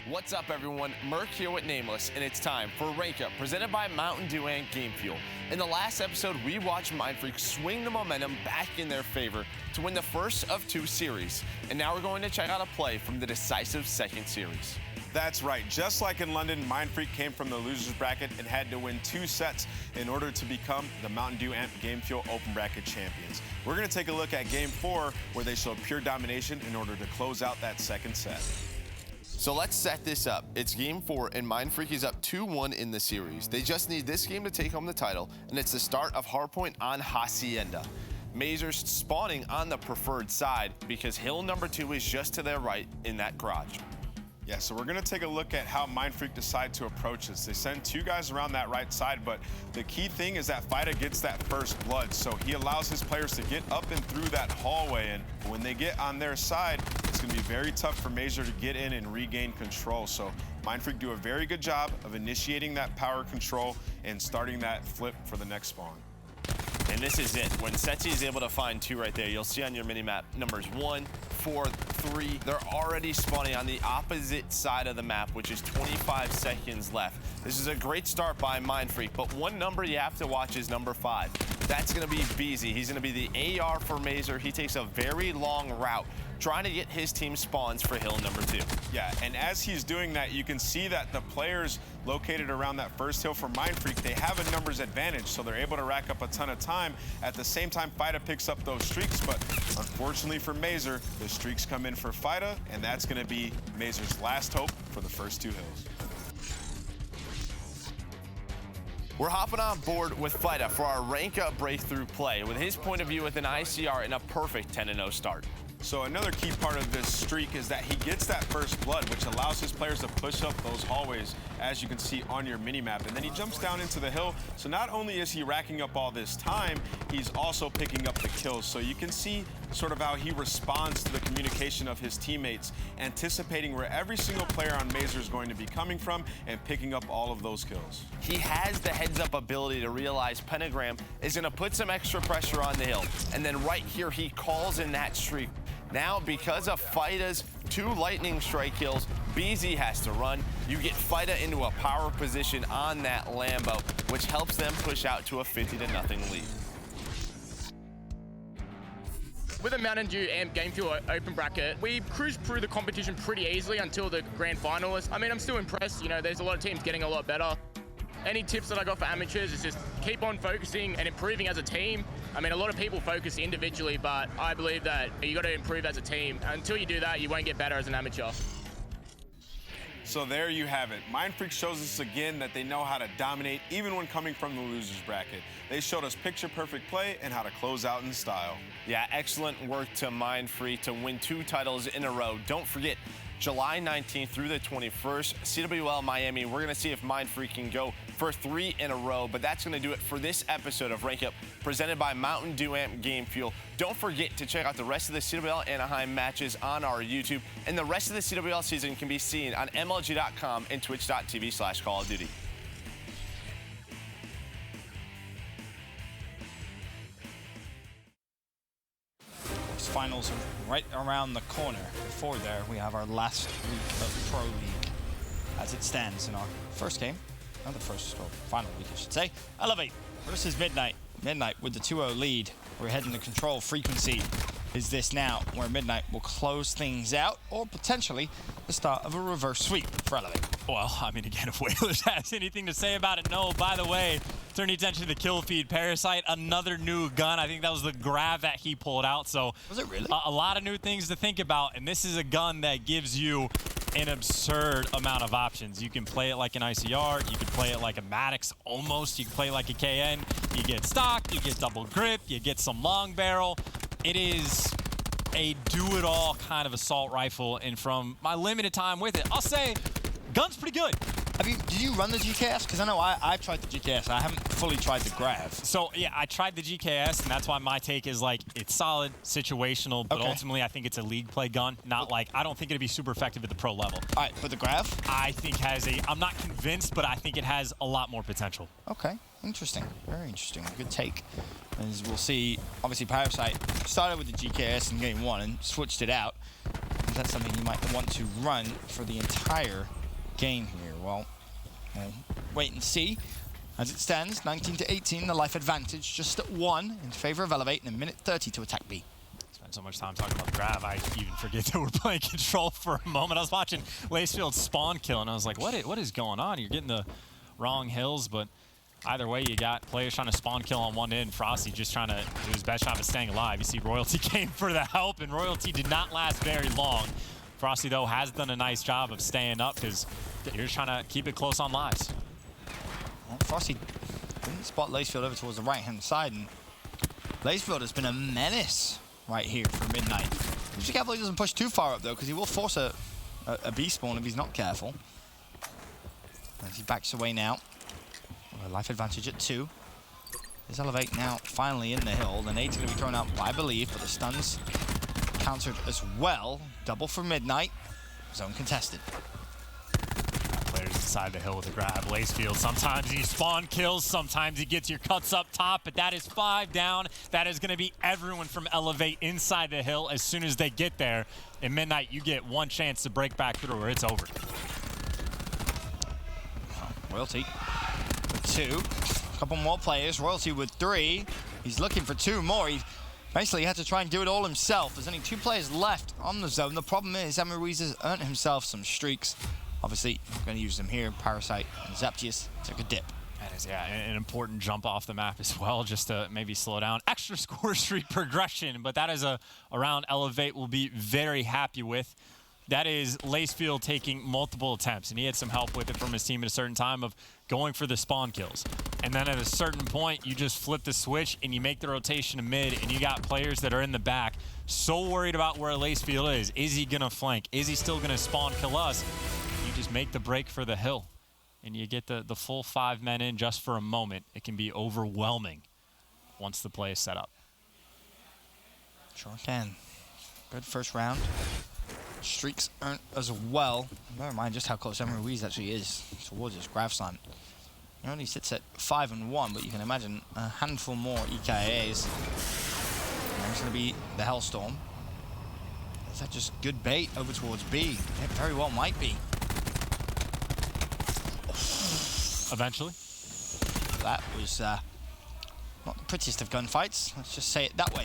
[SPEAKER 9] What's up, everyone? Merc here with Nameless, and it's time for Rank Up, presented by Mountain Dew and Game Fuel. In the last episode, we watched Mindfreak swing the momentum back in their favor to win the first of 2 series, and now we're going to check out a play from the decisive second series.
[SPEAKER 2] That's right. Just like in London, Mindfreak came from the losers bracket and had to win 2 sets in order to become the Mountain Dew Amp Game Fuel Open Bracket champions. We're going to take a look at Game 4, where they showed pure domination in order to close out that second set.
[SPEAKER 9] So let's set this up. It's Game 4, and Mindfreak is up 2-1 in the series. They just need this game to take home the title, and it's the start of Hardpoint on Hacienda. Mazer's spawning on the preferred side because hill number 2 is just to their right in that garage.
[SPEAKER 2] Yeah, so we're going to take a look at how Mindfreak decide to approach this. They send 2 guys around that right side, but the key thing is that Fida gets that first blood, so he allows his players to get up and through that hallway, and when they get on their side, it's going to be very tough for Mazer to get in and regain control. So Mindfreak do a very good job of initiating that power control and starting that flip for the next spawn.
[SPEAKER 9] And this is it. When Setsi is able to find 2 right there, you'll see on your minimap numbers 1, 4, 3. They're already spawning on the opposite side of the map, which is 25 seconds left. This is a great start by Mindfreak, but one number you have to watch is number 5. That's going to be Beezy. He's going to be the AR for Mazer. He takes a very long route, trying to get his team spawns for hill number 2.
[SPEAKER 2] Yeah, and as he's doing that, you can see that the players located around that first hill for Mindfreak, they have a numbers advantage, so they're able to rack up a ton of time. At the same time, Fida picks up those streaks, but unfortunately for Mazer, the streaks come in for Fida, and that's going to be Mazer's last hope for the first 2 hills.
[SPEAKER 9] We're hopping on board with Fida for our rank up breakthrough play with his point of view with an ICR and a perfect 10-0 start.
[SPEAKER 2] So another key part of this streak is that he gets that first blood, which allows his players to push up those hallways, as you can see on your mini-map. And then he jumps down into the hill. So not only is he racking up all this time, he's also picking up the kills. So you can see sort of how he responds to the communication of his teammates, anticipating where every single player on Mazer is going to be coming from and picking up all of those kills.
[SPEAKER 9] He has the heads-up ability to realize Pentagram is going to put some extra pressure on the hill. And then right here, he calls in that streak. Now, because of Fida's 2 lightning strike kills, BZ has to run. You get Fida into a power position on that Lambo, which helps them push out to a 50-0 lead.
[SPEAKER 10] With a Mountain Dew Amp Game Fuel open bracket, we cruised through the competition pretty easily until the grand finalists. I mean, I'm still impressed. You know, there's a lot of teams getting a lot better. Any tips that I got for amateurs is just keep on focusing and improving as a team. I mean, a lot of people focus individually, but I believe that you got to improve as a team. Until you do that, you won't get better as an amateur.
[SPEAKER 2] So there you have it. Mindfreak shows us again that they know how to dominate even when coming from the losers bracket. They showed us picture-perfect play and how to close out in style.
[SPEAKER 9] Yeah, excellent work to Mindfreak to win 2 titles in a row. Don't forget, July 19th through the 21st, CWL Miami. We're going to see if Mindfreak can go for 3 in a row, but that's going to do it for this episode of Rank Up, presented by Mountain Dew Amp Game Fuel. Don't forget to check out the rest of the CWL Anaheim matches on our YouTube, and the rest of the CWL season can be seen on MLG.com and Twitch.tv/Call of Duty.
[SPEAKER 5] Finals are right around the corner. Before there, we have our last week of Pro League as it stands in our first game. Not the first, or final week, I should say. Elevate versus Midnight. Midnight with the 2-0 lead. We're heading to control frequency. Is this now where Midnight will close things out, or potentially the start of a reverse sweep for Elevate?
[SPEAKER 6] Well, I mean, again, if Whalers has anything to say about it, no. By the way, turn your attention to the kill feed. Parasite, another new gun. I think that was the grab that he pulled out. So
[SPEAKER 5] was it really?
[SPEAKER 6] A lot of new things to think about, and this is a gun that gives you an absurd amount of options. You can play it like an ICR, you can play it like a Maddox almost, you can play it like a KN, you get stock, you get double grip, you get some long barrel. It is a do-it-all kind of assault rifle, and from my limited time with it, I'll say, gun's pretty good.
[SPEAKER 5] Did you run the GKS? Because I know I've tried the GKS. I haven't fully tried the Grav.
[SPEAKER 6] So, yeah, I tried the GKS, and that's why my take is, like, it's solid, situational, but ultimately I think it's a league play gun. Not like, I don't think it'd be super effective at the pro level.
[SPEAKER 5] All right, but the Grav?
[SPEAKER 6] I think I'm not convinced, but I think it has a lot more potential.
[SPEAKER 5] Okay, interesting. Very interesting. Good take. As we'll see, obviously Parasite started with the GKS in game 1 and switched it out. Is that something you might want to run for the entire game here? Well, we'll wait and see. As it stands, 19-18, the life advantage just at 1 in favor of Elevate, and a minute 30 to attack B.
[SPEAKER 6] Spent so much time talking about the Grav, I even forget that we're playing Control for a moment. I was watching Lacefield spawn kill, and I was like, what is going on? You're getting the wrong hills, but either way, you got players trying to spawn kill on one end, Frosty just trying to do his best job of staying alive. You see Royalty came for the help, and Royalty did not last very long. Frosty, though, has done a nice job of staying up because you're just trying to keep it close on lives.
[SPEAKER 5] Well, Frosty didn't spot Lacefield over towards the right-hand side, and Lacefield has been a menace right here for Midnight. Just be careful he doesn't push too far up, though, because he will force a B spawn if he's not careful. As he backs away now. Life advantage at 2. There's Elevate now finally in the hill. The nade's going to be thrown out, I believe, but the stun's countered as well. Double for Midnight. Zone contested.
[SPEAKER 6] Players inside the hill with a grab. Lacefield, sometimes he spawn kills, sometimes he gets your cuts up top, but that is 5 down. That is going to be everyone from Elevate inside the hill as soon as they get there. In Midnight, you get one chance to break back through or it's over.
[SPEAKER 5] Royalty with 2. A couple more players. Royalty with 3. He's looking for 2 more. He basically had to try and do it all himself. There's only 2 players left on the zone. The problem is Ruiz has earned himself some streaks. Obviously, I'm going to use them here. Parasite and Zaptius took a dip.
[SPEAKER 6] That is, yeah, an important jump off the map as well, just to maybe slow down. Extra score streak progression, but that is a round Elevate will be very happy with. That is Lacefield taking multiple attempts, and he had some help with it from his team at a certain time of going for the spawn kills. And then at a certain point, you just flip the switch and you make the rotation to mid, and you got players that are in the back so worried about where Lacefield is. Is he gonna flank? Is he still gonna spawn kill us? You just make the break for the hill, and you get the full 5 men in just for a moment. It can be overwhelming once the play is set up.
[SPEAKER 5] Sure can. Good first round. Streaks earned as well. Never mind just how close Ruiz actually is towards his grab slam. He only sits at 5 and 1, but you can imagine a handful more EKAs. There's going to be the Hellstorm. Is that just good bait over towards B? It very well might be.
[SPEAKER 6] Eventually.
[SPEAKER 5] That was not the prettiest of gunfights. Let's just say it that way.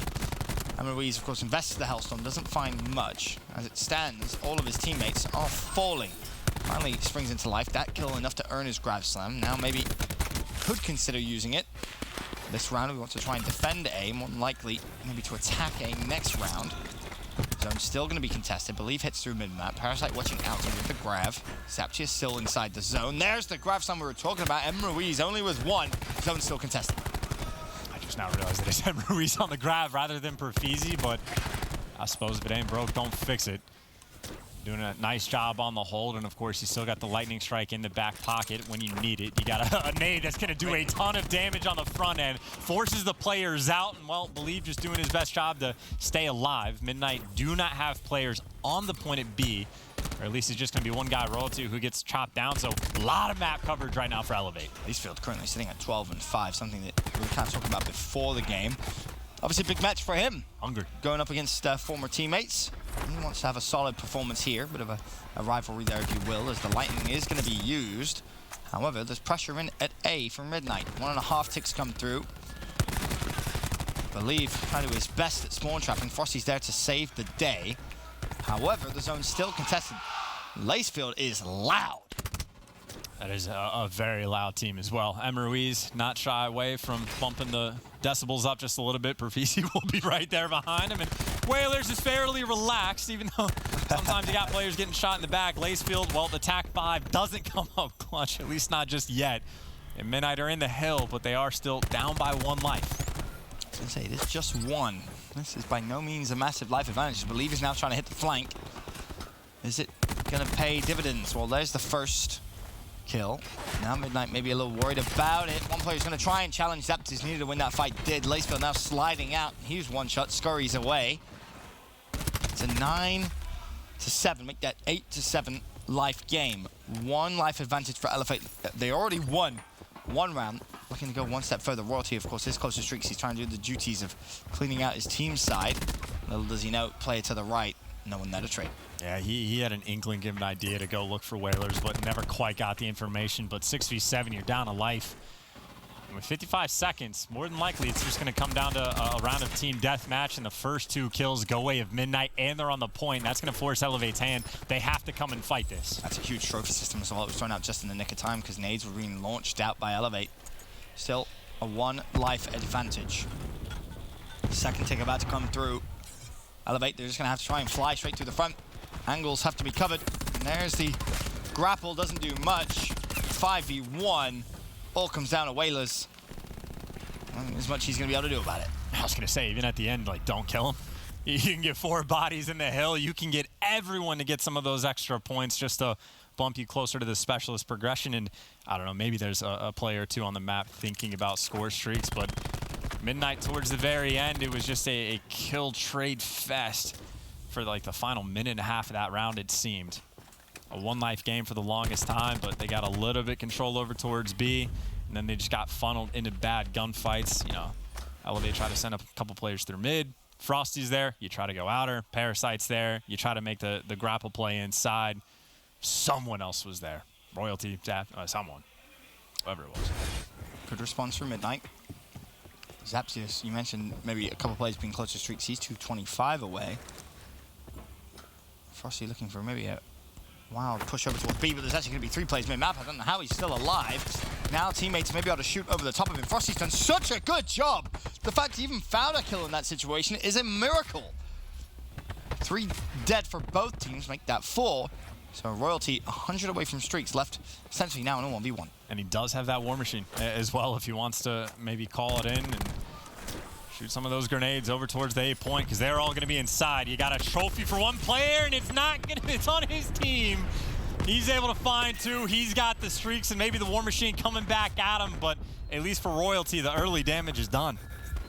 [SPEAKER 5] Ruiz, of course, invests the Hellstorm, doesn't find much. As it stands, all of his teammates are falling. Finally springs into life. That kill enough to earn his grab slam. Now maybe could consider using it. This round we want to try and defend A, more than likely maybe to attack A next round. Zone's still going to be contested. Believe hits through mid-map. Parasite watching out with the grab. Zaptius still inside the zone. There's the grab slam we were talking about. Ruiz only with 1. Zone's still contested.
[SPEAKER 6] Now realize that it's Ruiz on the grab rather than Perfeezy, but I suppose if it ain't broke, don't fix it. Doing a nice job on the hold, and of course, you still got the lightning strike in the back pocket when you need it. You got a nade that's going to do a ton of damage on the front end, forces the players out, and well, Believe just doing his best job to stay alive. Midnight do not have players on the point at B, or at least it's just going to be one guy, Royalty, who gets chopped down, so a lot of map coverage right now for Elevate.
[SPEAKER 5] Lacefield currently sitting at 12 and 5, something that we were kind of talking about before the game. Obviously, big match for him.
[SPEAKER 6] Hungry.
[SPEAKER 5] Going up against former teammates. He wants to have a solid performance here. Bit of a rivalry there, if you will, as the lightning is going to be used. However, there's pressure in at A from Midnight. 1.5 ticks come through. Believe trying to do his best at spawn trapping. Frosty's there to save the day. However, the zone's still contested. Lacefield is loud.
[SPEAKER 6] That is a very loud team as well. Ruiz not shy away from bumping the decibels up just a little bit. Perfeezy will be right there behind him. And Whalers is fairly relaxed, even though sometimes you got players getting shot in the back. Lacefield, well, the TAC 5 doesn't come up clutch, at least not just yet. And Midnight are in the hill, but they are still down by 1 life.
[SPEAKER 5] I was going to say, this is just 1. This is by no means a massive life advantage. Believe is now trying to hit the flank. Is it going to pay dividends? Well, there's the first kill. Now Midnight maybe a little worried about it. One player's going to try and challenge Zaptius. Needed to win that fight. Did. Lacefield now sliding out. Here's one shot. Scurries away. It's a 9-7. Make that 8-7 life game. 1 life advantage for Elevate. They already won 1 round. Looking to go 1 step further. Royalty, of course, his closest streaks. He's trying to do the duties of cleaning out his team side. Little does he know, player to the right. No one there to trade.
[SPEAKER 6] Yeah, he had an inkling, given an idea to go look for Whalers, but never quite got the information. But 6v7, you're down a life. And with 55 seconds, more than likely, it's just going to come down to a round of team deathmatch, and the first 2 kills go away of Midnight, and they're on the point. That's going to force Elevate's hand. They have to come and fight this.
[SPEAKER 5] That's a huge trophy system as well. It was thrown out just in the nick of time because nades were being launched out by Elevate. Still a 1 life advantage. Second tick about to come through. Elevate, they're just going to have to try and fly straight through the front. Angles have to be covered. And there's the grapple, doesn't do much. 5v1. All comes down to Whalers. As much he's going to be able to do about it.
[SPEAKER 6] I was going to say, even at the end, like, don't kill him. You can get 4 bodies in the hill. You can get everyone to get some of those extra points just to bump you closer to the specialist progression. And I don't know, maybe there's a player or 2 on the map thinking about score streaks, but Midnight towards the very end, it was just a kill trade fest for like the final minute and a half of that round, it seemed. a one-life game for the longest time, but they got a little bit control over towards B, and then they just got funneled into bad gunfights. You know, Elevate tried to send a couple players through mid. Frosty's there, you try to go outer. Parasite's there, you try to make the grapple play inside. Someone else was there. Royalty, someone, whoever it was.
[SPEAKER 5] Good response from Midnight. Zaptius, you mentioned maybe a couple plays being close to streaks. He's 225 away. Frosty looking for maybe a wild push over towards B, but there's actually going to be 3 plays mid-map. I don't know how he's still alive. Now teammates may be able to shoot over the top of him. Frosty's done such a good job. The fact he even found a kill in that situation is a miracle. 3 dead for both teams, make that 4. So Royalty 100 away from streaks, left essentially now in a 1v1.
[SPEAKER 6] And he does have that War Machine as well if he wants to maybe call it in and shoot some of those grenades over towards the A point, because they're all going to be inside. You got a trophy for one player, and it's on his team. He's able to find 2. He's got the streaks and maybe the War Machine coming back at him, but at least for Royalty, the early damage is done.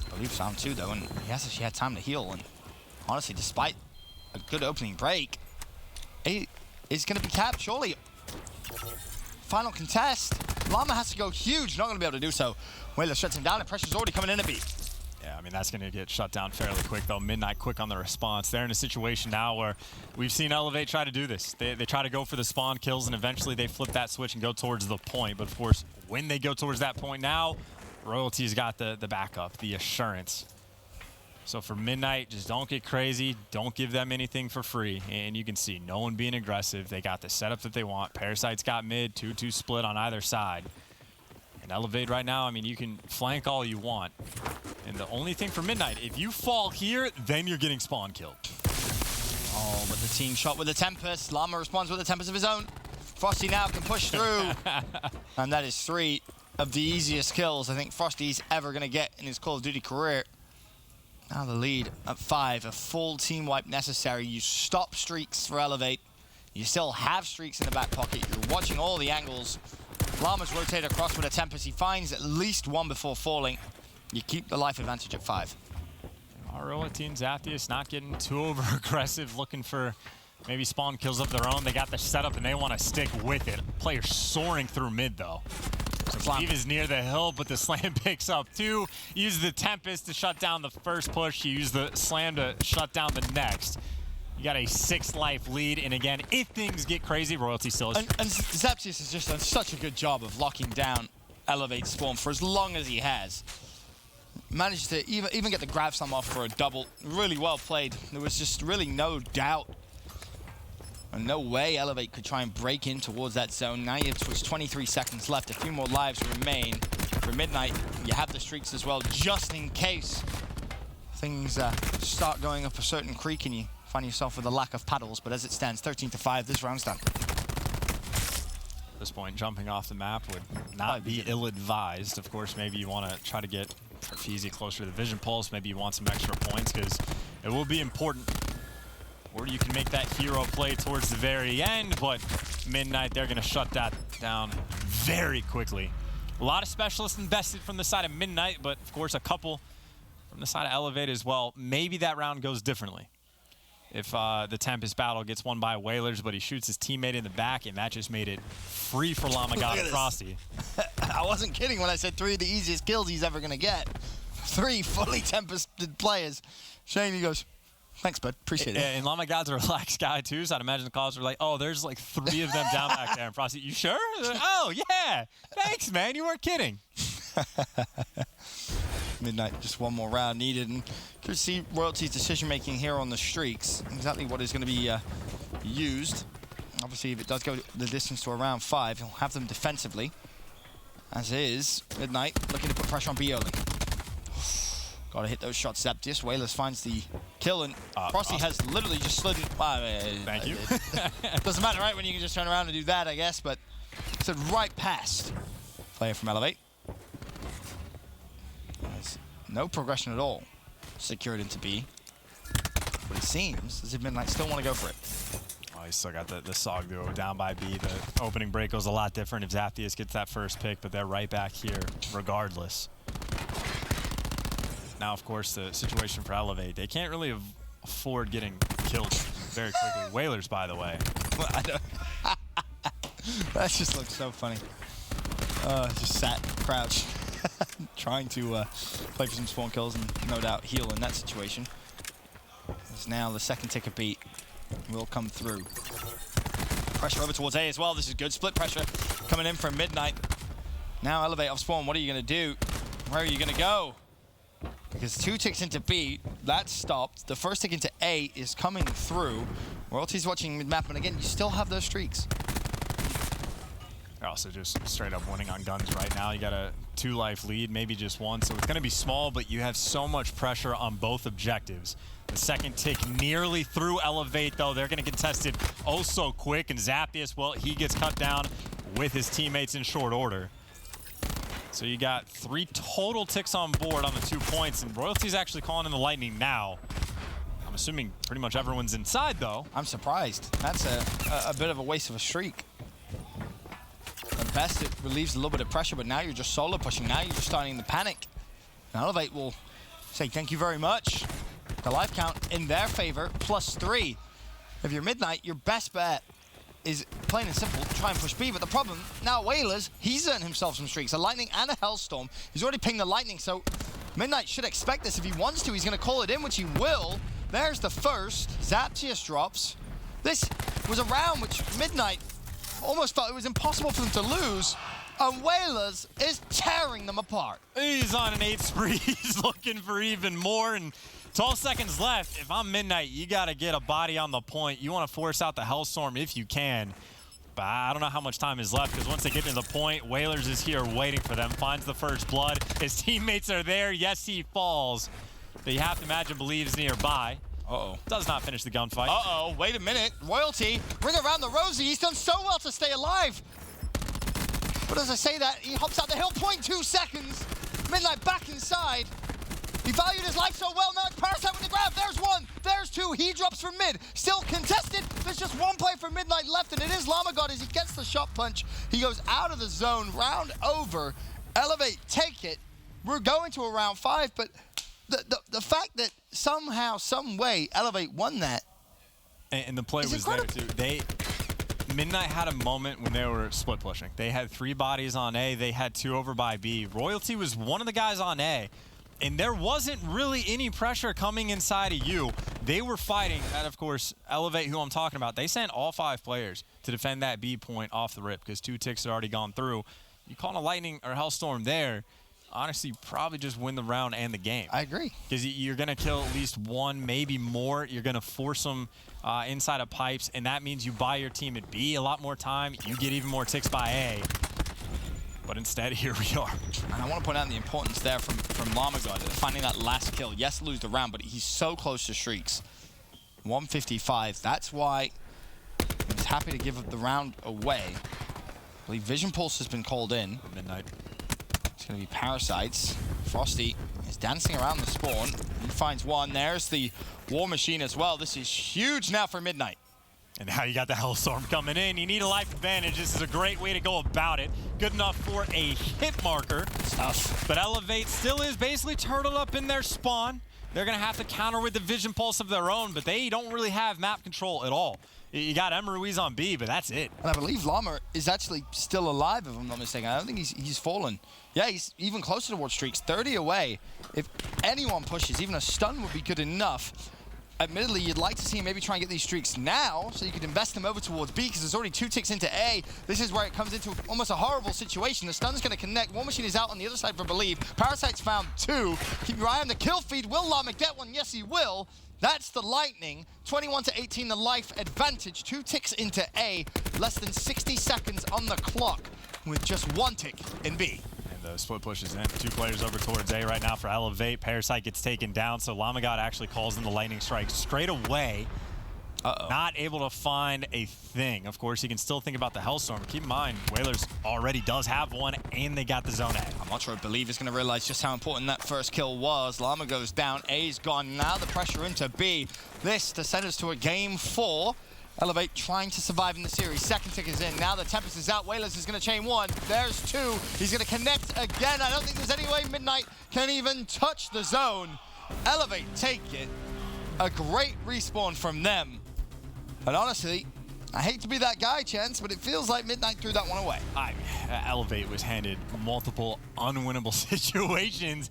[SPEAKER 5] I believe found 2 though, and he has actually had time to heal. And honestly, despite a good opening break, it is going to be capped surely. Final contest. Llama has to go huge, not going to be able to do so. Whaler shuts him down, and pressure's already coming in a B.
[SPEAKER 6] Yeah, I mean, that's going to get shut down fairly quick, though. Midnight quick on the response. They're in a situation now where we've seen Elevate try to do this. They try to go for the spawn kills, and eventually they flip that switch and go towards the point. But, of course, when they go towards that point now, Royalty's got the backup, the assurance. So for Midnight, just don't get crazy. Don't give them anything for free. And you can see no one being aggressive. They got the setup that they want. Parasite's got mid, 2-2 split on either side. And Elevate right now, I mean, you can flank all you want. And the only thing for Midnight, if you fall here, then you're getting spawn killed.
[SPEAKER 5] Oh, but the team shot with the Tempest. Llama responds with a Tempest of his own. Frosty now can push through. And that is 3 of the easiest kills I think Frosty's ever going to get in his Call of Duty career. Now the lead at 5, a full team wipe necessary. You stop streaks for Elevate. You still have streaks in the back pocket. You're watching all the angles. Llama's rotate across with a Tempest. He finds at least 1 before falling. You keep the life advantage at 5.
[SPEAKER 6] Aroa Team Zaptius not getting too over-aggressive, looking for maybe spawn kills of their own. They got the setup and they want to stick with it. Player soaring through mid though. So Steve is near the hill, but the slam picks up 2. Use the Tempest to shut down the first push. You use the slam to shut down the next. You got a 6-life lead, and again, if things get crazy, Royalty still is.
[SPEAKER 5] And Zaptius has just done such a good job of locking down Elevate spawn for as long as he has. Managed to even get the grab slam off for a double. Really well played. There was just really no doubt and no way Elevate could try and break in towards that zone. Now it was 23 seconds left. A few more lives remain. For Midnight, you have the streaks as well, just in case things start going up a certain creek and you find yourself with a lack of paddles. But as it stands, 13-5, this round's done.
[SPEAKER 6] At this point, jumping off the map would not be ill-advised. Of course, maybe you want to try to get Perfeezy closer to the vision pulse. Maybe you want some extra points because it will be important. Or you can make that hero play towards the very end, but Midnight, they're going to shut that down very quickly. A lot of specialists invested from the side of Midnight, but of course a couple from the side of Elevate as well. Maybe that round goes differently. If the Tempest battle gets won by Whalers, but he shoots his teammate in the back, and that just made it free for Lamagata Frosty.
[SPEAKER 5] I wasn't kidding when I said 3 of the easiest kills he's ever going to get. 3 fully Tempested players. Shane, he goes, thanks, bud. Appreciate it.
[SPEAKER 6] And Lamagata's a relaxed guy, too, so I'd imagine the calls were like, oh, there's like 3 of them down back there. And Frosty, you sure? Like, oh, yeah. Thanks, man. You weren't kidding.
[SPEAKER 5] Midnight, just 1 more round needed, and could see Royalty's decision-making here on the streaks. Exactly what is going to be used. Obviously, if it does go the distance to around 5, he'll have them defensively. As is, Midnight looking to put pressure on B early. Got to hit those shots. Zaptius. Whalers finds the kill, and Frosty has literally just slid.
[SPEAKER 6] Thank you.
[SPEAKER 5] Doesn't matter, right? When you can just turn around and do that, I guess. But slid right past player from Elevate. There's no progression at all. Secured into B. But it seems as if Midnight still want to go for it.
[SPEAKER 6] Oh, he's still got the SOG duo down by B. The opening break goes a lot different if Zaptius gets that first pick, but they're right back here regardless. Now, of course, the situation for Elevate, they can't really afford getting killed very quickly. Whalers, by the way.
[SPEAKER 5] That just looks so funny. Just sat, crouched, trying to play for some spawn kills and no doubt heal in that situation. As now the second ticker beat will come through. Pressure over towards A as well. This is good. Split pressure coming in from Midnight. Now Elevate off spawn. What are you going to do? Where are you going to go? Because 2 ticks into B, that's stopped. The first tick into A is coming through. Royalty's watching mid-map, and again, you still have those streaks.
[SPEAKER 6] They're also just straight up winning on guns right now. You got a 2-life lead, maybe just one, so it's going to be small, but you have so much pressure on both objectives. The second tick nearly through Elevate, though. They're going to contest it oh so quick, and Zappius, well, he gets cut down with his teammates in short order. So you got 3 total ticks on board on the 2 points, and Royalty's actually calling in the Lightning now. I'm assuming pretty much everyone's inside, though.
[SPEAKER 5] I'm surprised. That's a bit of a waste of a streak. At best, it relieves a little bit of pressure, but now you're just solo pushing. Now you're just starting to panic. And Elevate will say thank you very much. The life count in their favor, +3. If you're Midnight, your best bet is plain and simple, try and push B, but the problem, now Whalers, he's earned himself some streaks, a Lightning and a Hellstorm. He's already pinged the Lightning, so Midnight should expect this. If he wants to, he's gonna call it in, which he will. There's the first, Zaptius drops. This was a round which Midnight almost felt it was impossible for them to lose, and Whalers is tearing them apart.
[SPEAKER 6] He's on an 8 spree, he's looking for even more, and 12 seconds left. If I'm Midnight, you got to get a body on the point. You want to force out the Hellstorm if you can. But I don't know how much time is left, because once they get to the point, Whalers is here waiting for them. Finds the first blood. His teammates are there. Yes, he falls. But you have to imagine Believe's nearby.
[SPEAKER 5] Uh-oh.
[SPEAKER 6] Does not finish the gunfight.
[SPEAKER 5] Uh-oh. Wait a minute. Royalty, ring around the rosy. He's done so well to stay alive. But as I say that, he hops out the hill. 0.2 seconds. Midnight back inside. He valued his life so well, now it's Parasite with the grab. There's 1, there's 2, he drops from mid. Still contested, there's just 1 play for Midnight left, and it is Lamagod as he gets the shot punch. He goes out of the zone, round over. Elevate, take it. We're going to a round 5, but the fact that somehow, some way, Elevate won that.
[SPEAKER 6] And the play was incredible. There too. Midnight had a moment when they were split pushing. They had 3 bodies on A, they had 2 over by B. Royalty was one of the guys on A. And there wasn't really any pressure coming inside of you. They were fighting, and of course, Elevate, who I'm talking about, they sent all 5 players to defend that B point off the rip because 2 ticks had already gone through. You call a Lightning or Hellstorm there, honestly, probably just win the round and the game.
[SPEAKER 5] I agree.
[SPEAKER 6] Because you're going to kill at least 1, maybe more. You're going to force them inside of pipes, and that means you buy your team at B a lot more time. You get even more ticks by A. But instead, here we are.
[SPEAKER 5] And I want to point out the importance there from Lamagod, finding that last kill. Yes, lose the round, but he's so close to streaks. 155. That's why he's happy to give up the round away. I believe Vision Pulse has been called in.
[SPEAKER 6] Midnight.
[SPEAKER 5] It's going to be Parasites. Frosty is dancing around the spawn. He finds 1. There's the War Machine as well. This is huge now for Midnight.
[SPEAKER 6] And now you got the Hellstorm coming in. You need a life advantage. This is a great way to go about it. Good enough for a hit marker.
[SPEAKER 5] Tough.
[SPEAKER 6] But Elevate still is basically turtled up in their spawn. They're going to have to counter with the Vision Pulse of their own, but they don't really have map control at all. You got Ruiz on B, but that's it.
[SPEAKER 5] And I believe Llama is actually still alive, if I'm not mistaken. I don't think he's fallen. Yeah, he's even closer towards streaks. 30 away. If anyone pushes, even a stun would be good enough. Admittedly, you'd like to see him maybe try and get these streaks now, so you could invest them over towards B, because there's already 2 ticks into A. This is where it comes into almost a horrible situation. The stun's going to connect. War Machine is out on the other side for Believe. Parasite's found 2. Keep your eye on the kill feed. Will Llama get one? Yes, he will. That's the Lightning. 21 to 18, the life advantage. 2 ticks into A. Less than 60 seconds on the clock with just 1 tick in B.
[SPEAKER 6] The split pushes in. 2 players over towards A right now for Elevate. Parasite gets taken down, so Lamagod actually calls in the Lightning Strike straight away. Not able to find a thing. Of course, he can still think about the Hellstorm. Keep in mind, Whalers already does have 1, and they got the zone A.
[SPEAKER 5] I'm not sure I believe is going to realize just how important that first kill was. Llama goes down. A's gone. Now the pressure into B. This to send us to a game 4. Elevate trying to survive in the series. Second tick is in. Now the Tempest is out. Whalers is going to chain 1. There's 2. He's going to connect again. I don't think there's any way Midnight can even touch the zone. Elevate take it. A great respawn from them. But honestly, I hate to be that guy, Chance, but it feels like Midnight threw that one away.
[SPEAKER 6] Elevate was handed multiple unwinnable situations,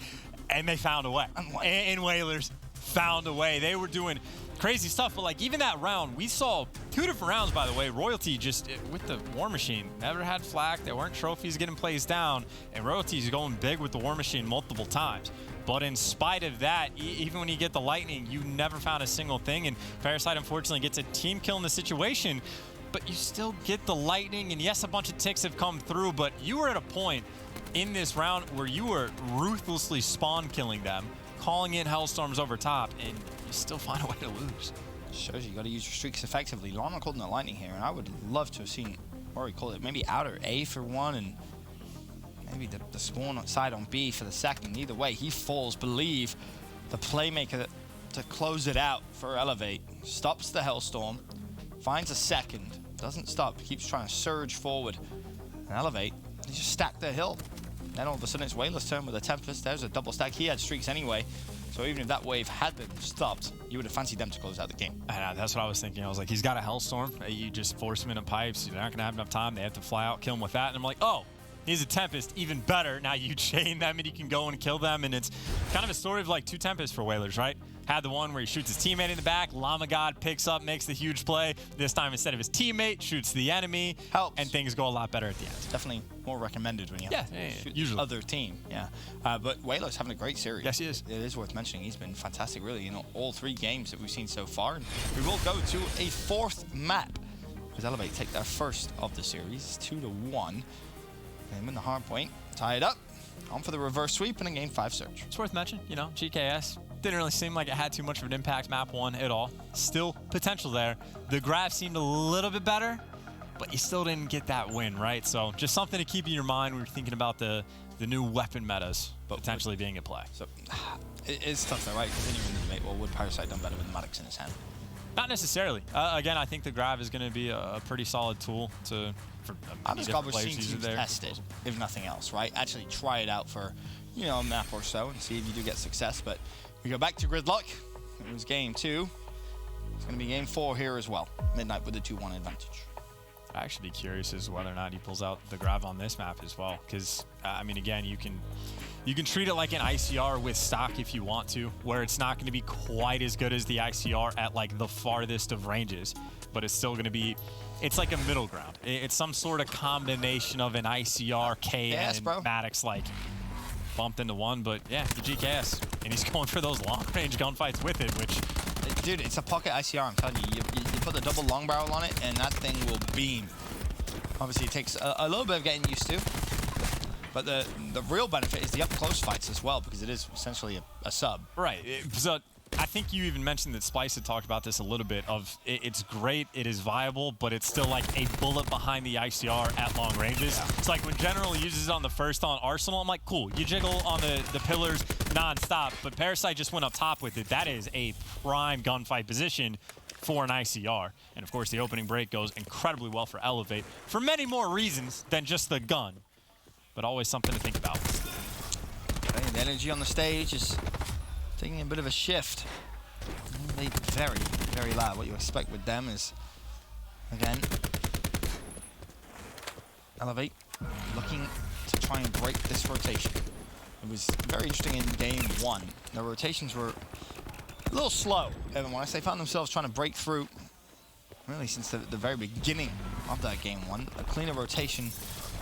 [SPEAKER 6] and they found a way. And Whalers found a way. They were doing crazy stuff, but like even that round, we saw 2 different rounds, by the way. Royalty just with the War Machine never had flak. There weren't trophies getting placed down, and Royalty's going big with the War Machine multiple times. But in spite of that, even when you get the Lightning, you never found a single thing. And Parasite, unfortunately, gets a team kill in the situation, but you still get the Lightning. And yes, a bunch of ticks have come through, but you were at a point in this round where you were ruthlessly spawn killing them, calling in Hellstorms over top, and you still find a way to lose.
[SPEAKER 5] Shows you got to use your streaks effectively. Llama called in the Lightning here, and I would love to have seen, or he called it, maybe outer A for one, and maybe the spawn side on B for the second. Either way, he falls. Believe the playmaker to close it out for Elevate. Stops the Hellstorm, finds a second, doesn't stop, keeps trying to surge forward. And Elevate, they just stack their hill. Then all of a sudden it's Whaler's turn with a Tempest. There's a double stack. He had streaks anyway. So even if that wave had been stopped, you would have fancied them to close out the game.
[SPEAKER 6] That's what I was thinking. I was like, he's got a Hellstorm. You just force him into pipes. You're not going to have enough time. They have to fly out, kill him with that. And I'm like, oh, he's a Tempest, even better. Now you chain them and you can go and kill them. And it's kind of a story of like 2 Tempests for Whalers, right? Had the one where he shoots his teammate in the back. Llama God picks up, makes the huge play. This time, instead of his teammate, shoots the enemy.
[SPEAKER 5] Helps.
[SPEAKER 6] And things go a lot better at the end.
[SPEAKER 5] Definitely more recommended when you shoot
[SPEAKER 6] usually
[SPEAKER 5] other team. But Whaler's having a great series.
[SPEAKER 6] Yes, he is.
[SPEAKER 5] It is worth mentioning. He's been fantastic, really, in all 3 games that we've seen so far. And we will go to a 4th map as Elevate take their first of the series, 2-1. And win the Hardpoint, tie it up, on for the reverse sweep and a game 5 search.
[SPEAKER 6] It's worth mentioning, GKS didn't really seem like it had too much of an impact map 1 at all. Still potential there. The graph seemed a little bit better, but you still didn't get that win, right? So just something to keep in your mind when you're thinking about the new weapon metas potentially being at play.
[SPEAKER 5] So it is tough though, right? Because then you're in the debate, well, would Parasite done better with the Maddox in his hand?
[SPEAKER 6] Not necessarily. Again, I think the grav is going to be a pretty solid tool for
[SPEAKER 5] I'm just glad we're seeing teams test it, if nothing else, right? Actually try it out for, a map or so and see if you do get success. But we go back to Gridlock. It was game 2. It's going to be game 4 here as well. Midnight with the 2-1 advantage.
[SPEAKER 6] I'd actually be curious as to whether or not he pulls out the grav on this map as well. Because, again, you can treat it like an ICR with stock if you want to, where it's not going to be quite as good as the ICR at like the farthest of ranges, but it's still going to be, it's like a middle ground. It's some sort of combination of an ICR, K, and Maddox like bumped into one, but yeah, the GKS. And he's going for those long range gunfights with it, which...
[SPEAKER 5] Dude, it's a pocket ICR, I'm telling you. You put the double long barrel on it, and that thing will beam. Obviously, it takes a little bit of getting used to. But the real benefit is the up-close fights as well, because it is essentially a sub.
[SPEAKER 6] Right. So I think you even mentioned that Splice had talked about this a little bit of it's great, it is viable, but it's still like a bullet behind the ICR at long ranges. Yeah. It's like when General uses it on the first on Arsenal, I'm like, cool, you jiggle on the pillars non-stop, but Parasite just went up top with it. That is a prime gunfight position for an ICR. And of course, the opening break goes incredibly well for Elevate for many more reasons than just the gun, but always something to think about.
[SPEAKER 5] Okay, the energy on the stage is taking a bit of a shift. They very, very loud. What you expect with them is, again, Elevate looking to try and break this rotation. It was very interesting in game 1. The rotations were a little slow, everyone. They found themselves trying to break through, really since the very beginning of that game 1. A cleaner rotation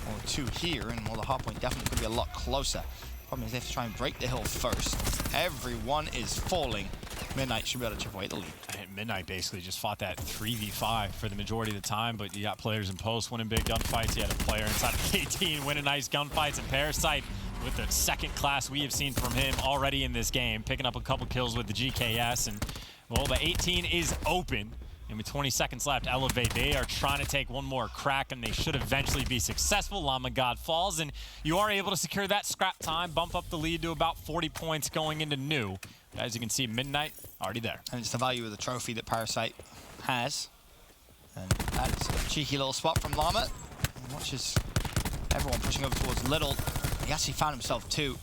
[SPEAKER 5] or 2 here, and well, the Hardpoint definitely could be a lot closer. Problem is they have to try and break the hill first. Everyone is falling. Midnight should be able to chip away the lead.
[SPEAKER 6] And Midnight basically just fought that 3v5 for the majority of the time, but you got players in post winning big gunfights. You had a player inside of 18 winning nice gunfights, and Parasite with the second class we have seen from him already in this game, picking up a couple kills with the GKS. And well, the 18 is open. And with 20 seconds left, Elevate, they are trying to take one more crack, and they should eventually be successful. Llama God falls, and you are able to secure that scrap time, bump up the lead to about 40 points going into new. As you can see, Midnight already there.
[SPEAKER 5] And it's the value of the trophy that Parasite has. And that is a cheeky little spot from Llama. And watches everyone pushing over towards Little. He actually found himself 2.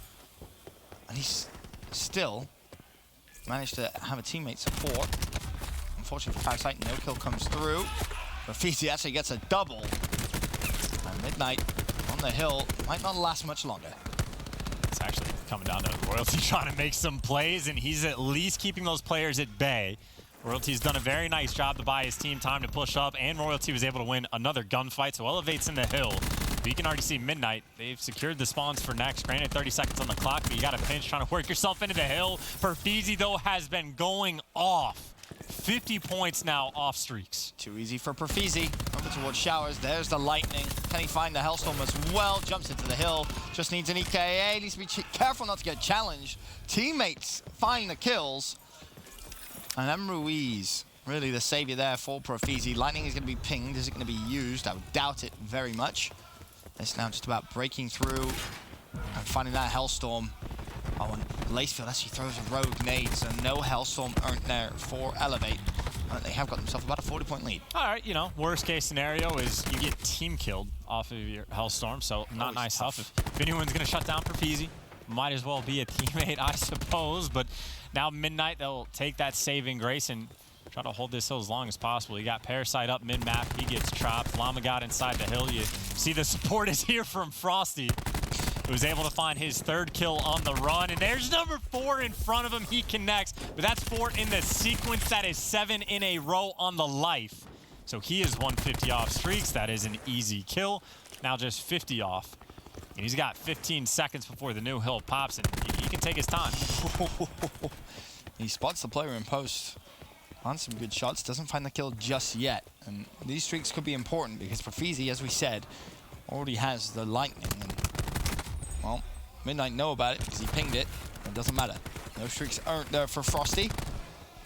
[SPEAKER 5] And he's still managed to have a teammate support. Unfortunately for Parasite, no kill comes through. Rafisi actually gets a double. And Midnight on the hill might not last much longer.
[SPEAKER 6] It's actually coming down to Royalty trying to make some plays, and he's at least keeping those players at bay. Royalty's done a very nice job to buy his team time to push up, and Royalty was able to win another gunfight, so Elevate's in the hill. But you can already see Midnight. They've secured the spawns for next. Granted, 30 seconds on the clock, but you got a pinch trying to work yourself into the hill. Perfeezy, though, has been going off. 50 points now off streaks.
[SPEAKER 5] Too easy for Perfeezy. Over towards Showers. There's the lightning. Can he find the Hellstorm as well? Jumps into the hill. Just needs an EKA. Needs to be careful not to get challenged. Teammates find the kills. And then Ruiz, really the savior there for Perfeezy. Lightning is going to be pinged. Is it going to be used? I would doubt it very much. It's now just about breaking through and finding that Hellstorm. Oh, and Lacefield actually throws a rogue nade, so no Hellstorm earned there for Elevate. They have got themselves about a 40-point lead.
[SPEAKER 6] All right, you know, worst case scenario is you get team killed off of your Hellstorm, so not nice stuff. If anyone's going to shut down Perfeezy, might as well be a teammate, I suppose. But now Midnight, they'll take that saving grace and try to hold this hill as long as possible. You got Parasite up mid-map. He gets trapped. Llama got inside the hill. You see the support is here from Frosty, who was able to find his third kill on the run. And there's number 4 in front of him. He connects, but that's 4 in the sequence. That is 7 in a row on the life. So he is 150 off streaks. That is an easy kill. Now just 50 off. And he's got 15 seconds before the new hill pops, and he can take his time.
[SPEAKER 5] He spots the player in post. On some good shots, doesn't find the kill just yet. And these streaks could be important because Perfeezy, as we said, already has the lightning. And, well, Midnight know about it because he pinged it. It doesn't matter. No streaks aren't there for Frosty.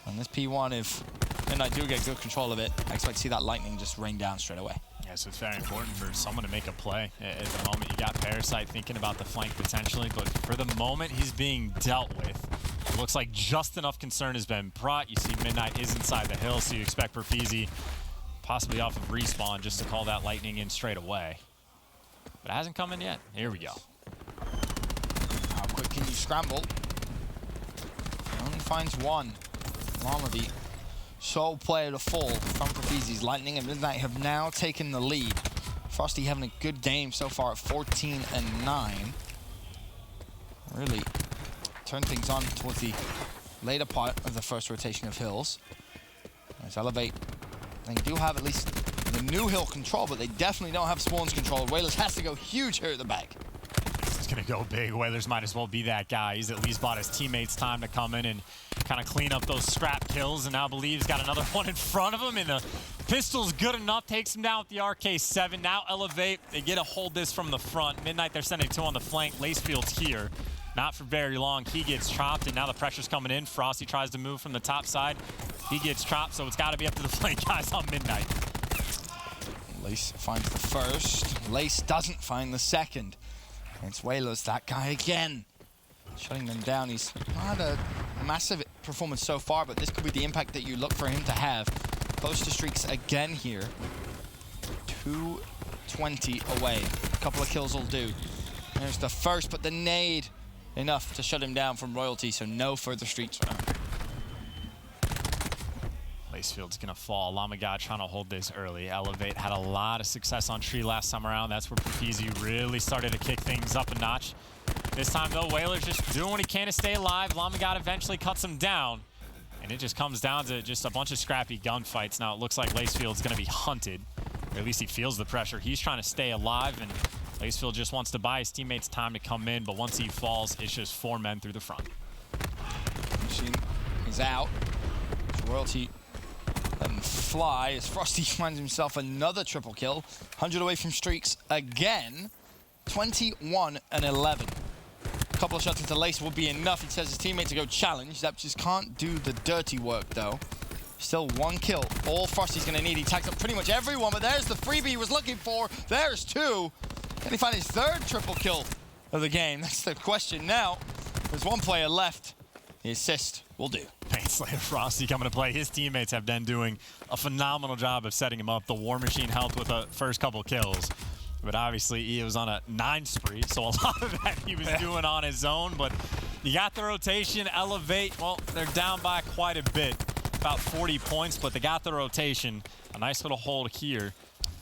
[SPEAKER 5] And this P1, if Midnight do get good control of it, I expect to see that lightning just rain down straight away.
[SPEAKER 6] Yeah, so it's very important for someone to make a play. At the moment, you got Parasite thinking about the flank potentially, but for the moment, he's being dealt with. It looks like just enough concern has been brought. You see Midnight is inside the hill, so you expect Perfeezy possibly off of respawn just to call that lightning in straight away. But it hasn't come in yet. Here we go.
[SPEAKER 5] How quick can you scramble? Only finds one. Llama, the sole player to fall from Perfeezy's. Lightning and Midnight have now taken the lead. Frosty having a good game so far at 14-9. Really turn things on towards the later part of the first rotation of hills. As Elevate, they do have at least the new hill control, but they definitely don't have spawns control. Whalers has to go huge here at the back.
[SPEAKER 6] He's going to go big. Whalers might as well be that guy. He's at least bought his teammates time to come in and kind of clean up those scrap kills, and now believes got another one in front of him, and the pistol's good enough, takes him down with the RK-7. Now Elevate, they get to hold this from the front. Midnight, they're sending 2 on the flank. Lacefield's here. Not for very long. He gets chopped, and now the pressure's coming in. Frosty tries to move from the top side. He gets chopped, so it's got to be up to the flank guys on Midnight.
[SPEAKER 5] Lace finds the first. Lace doesn't find the second. It's Whalers, that guy again. Shutting them down. He's not a massive performance so far, but this could be the impact that you look for him to have. Close to streaks again here. 220 away. A couple of kills will do. There's the first, but the nade. Enough to shut him down from Royalty, so no further streaks for him.
[SPEAKER 6] Lacefield's going to fall. Llama God trying to hold this early. Elevate had a lot of success on Tree last time around. That's where Perfeezy really started to kick things up a notch. This time, though, Whaler's just doing what he can to stay alive. Llama God eventually cuts him down. And it just comes down to just a bunch of scrappy gunfights. Now, it looks like Lacefield's going to be hunted. Or at least he feels the pressure. He's trying to stay alive, and Lacefield just wants to buy his teammates time to come in, but once he falls, it's just 4 men through the front.
[SPEAKER 5] Machine is out. Royalty let him fly as Frosty finds himself another triple kill. 100 away from streaks again. 21-11. A couple of shots into Lace will be enough. He says his teammate to go challenge. That just can't do the dirty work, though. Still 1 kill. All Frosty's going to need. He tags up pretty much everyone, but there's the freebie he was looking for. There's 2. Can he find his 3rd triple kill of the game? That's the question now. There's 1 player left. The assist will do.
[SPEAKER 6] Slayer Frosty coming to play. His teammates have been doing a phenomenal job of setting him up. The War Machine helped with the first couple kills. But obviously, he was on a 9 spree, so a lot of that he was doing on his own. But you got the rotation, Elevate. Well, they're down by quite a bit. about 40 points, but they got the rotation. A nice little hold here.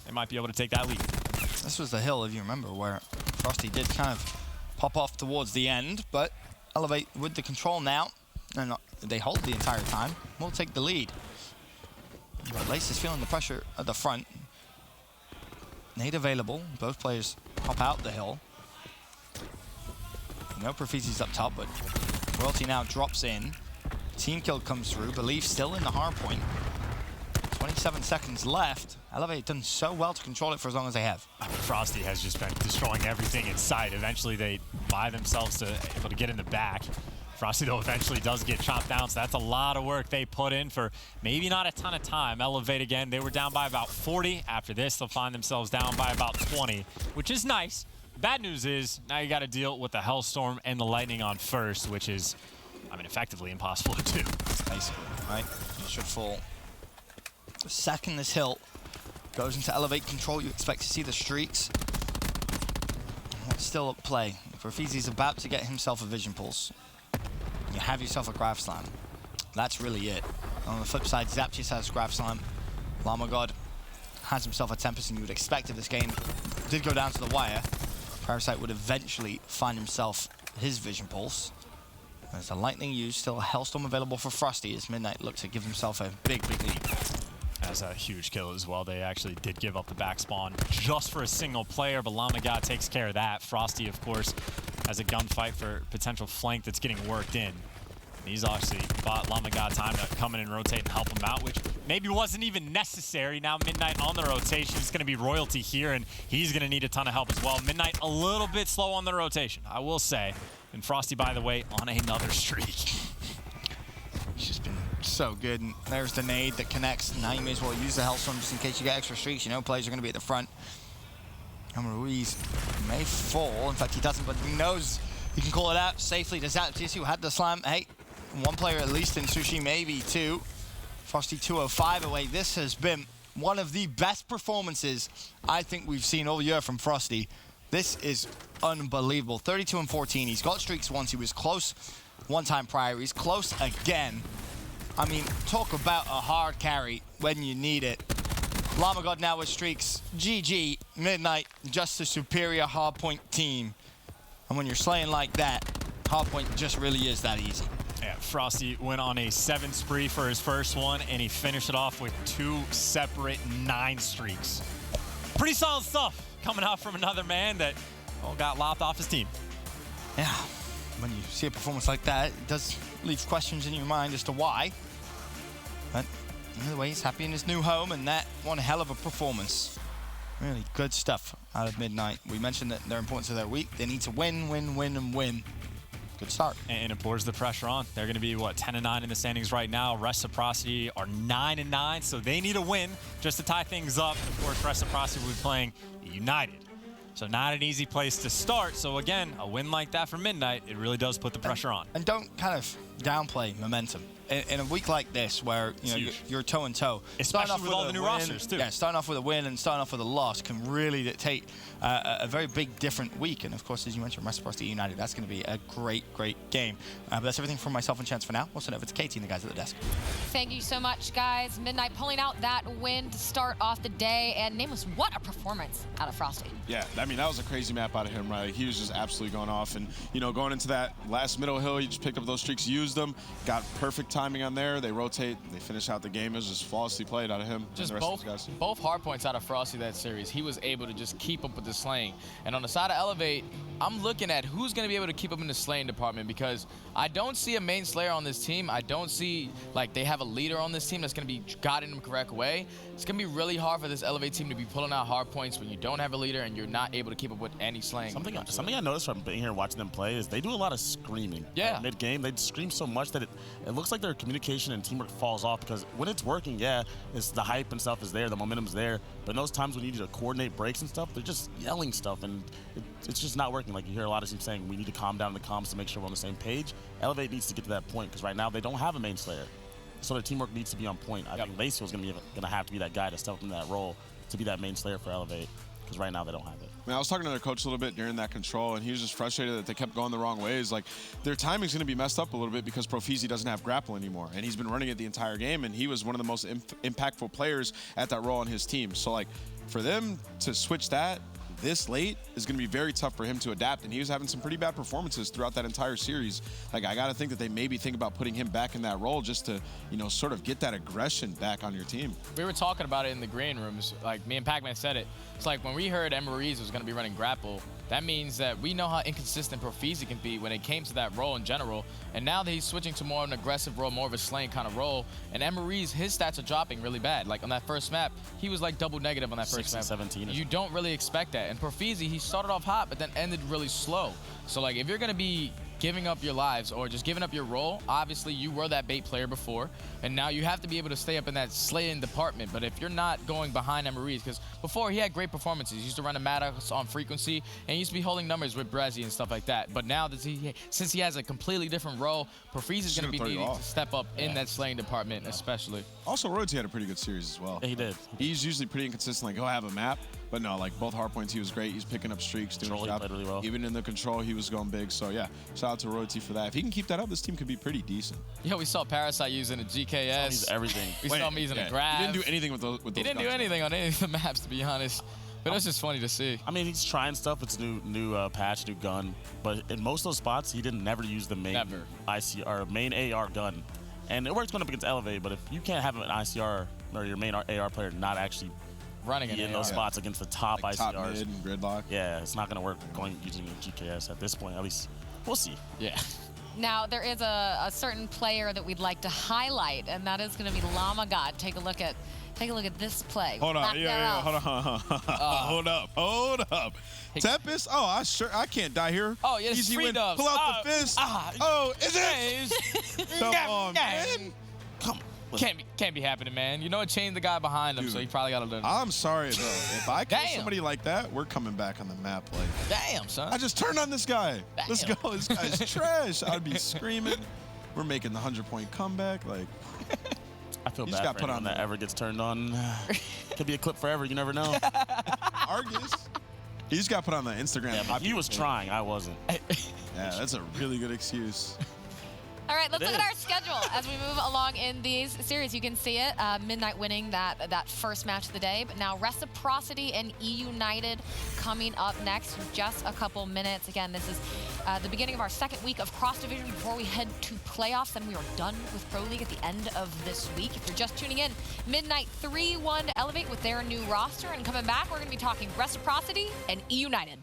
[SPEAKER 6] They might be able to take that lead.
[SPEAKER 5] This was the hill, if you remember, where Frosty did kind of pop off towards the end, but Elevate with the control now, and they hold the entire time. We'll take the lead. But Lace is feeling the pressure at the front. Nade available. Both players hop out the hill. No Profizi's up top, but Royalty now drops in. Team kill comes through. Belief still in the hard point. 27 seconds left. Elevate done so well to control it for as long as they have.
[SPEAKER 6] Frosty has just been destroying everything in sight. Eventually they buy themselves to able to get in the back. Frosty, though, eventually does get chopped down, so that's a lot of work they put in for maybe not a ton of time. Elevate again, they were down by about 40. After this, they'll find themselves down by about 20, which is nice. Bad news is now you got to deal with the Hellstorm and the Lightning on first, which is, I mean, effectively impossible to do.
[SPEAKER 5] Nice, right? You should fall. The second this hill goes into Elevate control, you expect to see the streaks. That's still at play. Profizi's about to get himself a vision pulse. You have yourself a Graph Slam. That's really it. On the flip side, Zaptius has Graph Slam. Llama God has himself a Tempest, and you would expect if this game did go down to the wire, Parasite would eventually find himself his vision pulse. There's a Lightning used, still a Hellstorm available for Frosty as Midnight looks to give himself a big, big lead.
[SPEAKER 6] That's a huge kill as well. They actually did give up the back spawn just for a single player, but Llama God takes care of that. Frosty, of course, has a gunfight for potential flank that's getting worked in. And he's actually bought Llama God time to come in and rotate and help him out, which maybe wasn't even necessary. Now Midnight on the rotation. It's going to be Royalty here, and he's going to need a ton of help as well. Midnight a little bit slow on the rotation, I will say. And Frosty, by the way, on another streak.
[SPEAKER 5] He's just been so good. And there's the nade that connects. Now you may as well use the Hellstorm just in case you get extra streaks. You know players are going to be at the front. And Ruiz may fall. In fact, he doesn't, but he knows he can call it out safely to Zaptius, who had the slam. Hey, one player at least in Sushi, maybe two. Frosty 205 away. This has been one of the best performances I think we've seen all year from Frosty. This is unbelievable. 32 and 14. He's got streaks once. He was close one time prior. He's close again. I mean, talk about a hard carry when you need it. Llama God now with streaks. GG, Midnight, just a superior Hardpoint team. And when you're slaying like that, Hardpoint just really is that easy.
[SPEAKER 6] Yeah, Frosty went on a 7 spree for his first one, and he finished it off with 2 separate 9 streaks. Pretty solid stuff coming out from another man that got lopped off his team.
[SPEAKER 5] Yeah, when you see a performance like that, it does leave questions in your mind as to why. But either way, he's happy in his new home, and that one hell of a performance. Really good stuff out of Midnight. We mentioned that their importance of their week. They need to win, win, win, and win. Good start.
[SPEAKER 6] And it pours the pressure on. They're going to be, what, 10-9 in the standings right now. Reciprocity are 9-9, so they need a win just to tie things up. Of course, Reciprocity will be playing United. So not an easy place to start. So again, a win like that for Midnight, it really does put the pressure on.
[SPEAKER 5] And don't kind of downplay momentum. In a week like this, where you're toe and toe,
[SPEAKER 6] especially with all the new rosters too.
[SPEAKER 5] Yeah, starting off with a win and starting off with a loss can really dictate a very big, different week. And of course, as you mentioned, Reciprocity United, that's going to be a great, great game. But that's everything from myself and Chance for now. We'll send it over to Katie and the guys at the desk.
[SPEAKER 1] Thank you so much, guys. Midnight pulling out that win to start off the day. And Nameless, what a performance out of Frosty.
[SPEAKER 2] Yeah, I mean, that was a crazy map out of him, right? He was just absolutely going off. And, going into that last middle hill, he just picked up those streaks, used them, got perfect timing on there. They rotate, they finish out the game. It was just flawlessly played out of him.
[SPEAKER 3] Just
[SPEAKER 2] and the rest of those guys.
[SPEAKER 3] Both hard points out of Frosty that series. He was able to just keep up with the slaying. And on the side of Elevate, I'm looking at who's going to be able to keep up in the slaying department, because I don't see a main slayer on this team. I don't see, they have a leader on this team that's going to be guiding them the correct way. It's going to be really hard for this Elevate team to be pulling out hard points when you don't have a leader and you're not able to keep up with any slaying.
[SPEAKER 4] Something I noticed from being here and watching them play is they do a lot of screaming.
[SPEAKER 3] Yeah.
[SPEAKER 4] Mid-game, they scream so much that it looks like their communication and teamwork falls off, because when it's working, it's the hype and stuff is there, the momentum's there, but in those times when you need to coordinate breaks and stuff, they're just yelling stuff, and it's just not working. Like, you hear a lot of teams saying we need to calm down the comms to make sure we're on the same page. Elevate needs to get to that point, because right now they don't have a main slayer, so their teamwork needs to be on point. I think Lacey was going to have to be that guy to step up in that role to be that main slayer for Elevate. because right now they don't have it.
[SPEAKER 2] I mean, I was talking to their coach a little bit during that control, and he was just frustrated that they kept going the wrong ways. Like, their timing's going to be messed up a little bit because Profizi doesn't have grapple anymore, and he's been running it the entire game, and he was one of the most impactful players at that role on his team. So, like, for them to switch that this late is going to be very tough for him to adapt, and he was having some pretty bad performances throughout that entire series. Like, I got to think that they maybe think about putting him back in that role just to, you know, sort of get that aggression back on your team.
[SPEAKER 3] We were talking about it in the green rooms. Like, me and Pac-Man said it. It's like when we heard Emery's was going to be running grapple, that means that we know how inconsistent Profizi can be when it came to that role in general. And now that he's switching to more of an aggressive role, more of a slaying kind of role, and Emery's, his stats are dropping really bad. Like on that first map, he was like double negative on that first map.
[SPEAKER 4] 17.
[SPEAKER 3] You don't really expect that. And Profizi, he started off hot, but then ended really slow. So like if you're going to be giving up your lives or just giving up your role, obviously you were that bait player before, and now you have to be able to stay up in that slaying department. But if you're not going behind Emery's, because before he had great performances, he used to run a Maddox on frequency, and he used to be holding numbers with Brezzy and stuff like that. But now that since he has a completely different role, Profizi is going to be needing to step up in that slaying department especially. Also,
[SPEAKER 2] Royalty had a pretty good series as well.
[SPEAKER 4] Yeah, he did.
[SPEAKER 2] He's usually pretty inconsistent. Like, he'll have a map, but no, like both hardpoints, he was great. He's picking up streaks, doing his job.
[SPEAKER 4] Played really well.
[SPEAKER 2] Even in the control, he was going big. So yeah, shout out to Royalty for that. If he can keep that up, this team could be pretty decent.
[SPEAKER 3] Yeah, we saw Parasite using a GKS.
[SPEAKER 4] He's everything.
[SPEAKER 3] We saw him using a grab.
[SPEAKER 2] He didn't do anything with those.
[SPEAKER 3] He didn't do anything on any of the maps, to be honest. But it was just funny to see.
[SPEAKER 4] I mean, he's trying stuff. It's new patch, new gun. But in most of those spots, he didn't never use the main ICR, main AR gun. And it works going up against Elevate, but if you can't have an ICR or your main AR player not actually
[SPEAKER 3] running
[SPEAKER 4] in those spots against the top
[SPEAKER 2] like
[SPEAKER 4] ICRs,
[SPEAKER 2] top mid and Gridlock.
[SPEAKER 4] Yeah, it's not going to work using a GKS at this point. At least we'll see.
[SPEAKER 3] Yeah.
[SPEAKER 1] Now, there is a certain player that we'd like to highlight, and that is going to be Llama God. Take a look at this play.
[SPEAKER 2] Hold on, hold up. Tempest? Oh, I can't die here.
[SPEAKER 3] Oh, yeah,
[SPEAKER 2] Easy
[SPEAKER 3] free
[SPEAKER 2] win.
[SPEAKER 3] dubs.
[SPEAKER 2] Pull out the fist. Is it? Come on, man.
[SPEAKER 4] Come on.
[SPEAKER 3] Can't be happening, man. You know it chained the guy behind him, so he probably got to learn.
[SPEAKER 2] I'm sorry, though. If I kill somebody like that, we're coming back on the map. Like,
[SPEAKER 3] damn, son.
[SPEAKER 2] I just turned on this guy.
[SPEAKER 3] Damn.
[SPEAKER 2] Let's go. This guy's trash. I'd be screaming. We're making the 100-point comeback. Like,
[SPEAKER 4] I feel bad for anyone that ever gets turned on. Could be a clip forever. You never know.
[SPEAKER 2] Argus. He just got put on the Instagram.
[SPEAKER 4] Yeah, but he was trying. I wasn't.
[SPEAKER 2] Yeah, that's a really good excuse.
[SPEAKER 1] All right, let's look at our schedule as we move along in these series. You can see it, Midnight winning that first match of the day, but now Reciprocity and E-United coming up next in just a couple minutes. Again, this is the beginning of our second week of Cross Division before we head to playoffs, and we are done with Pro League at the end of this week. If you're just tuning in, Midnight 3-1 to Elevate with their new roster, and coming back, we're going to be talking Reciprocity and E-United.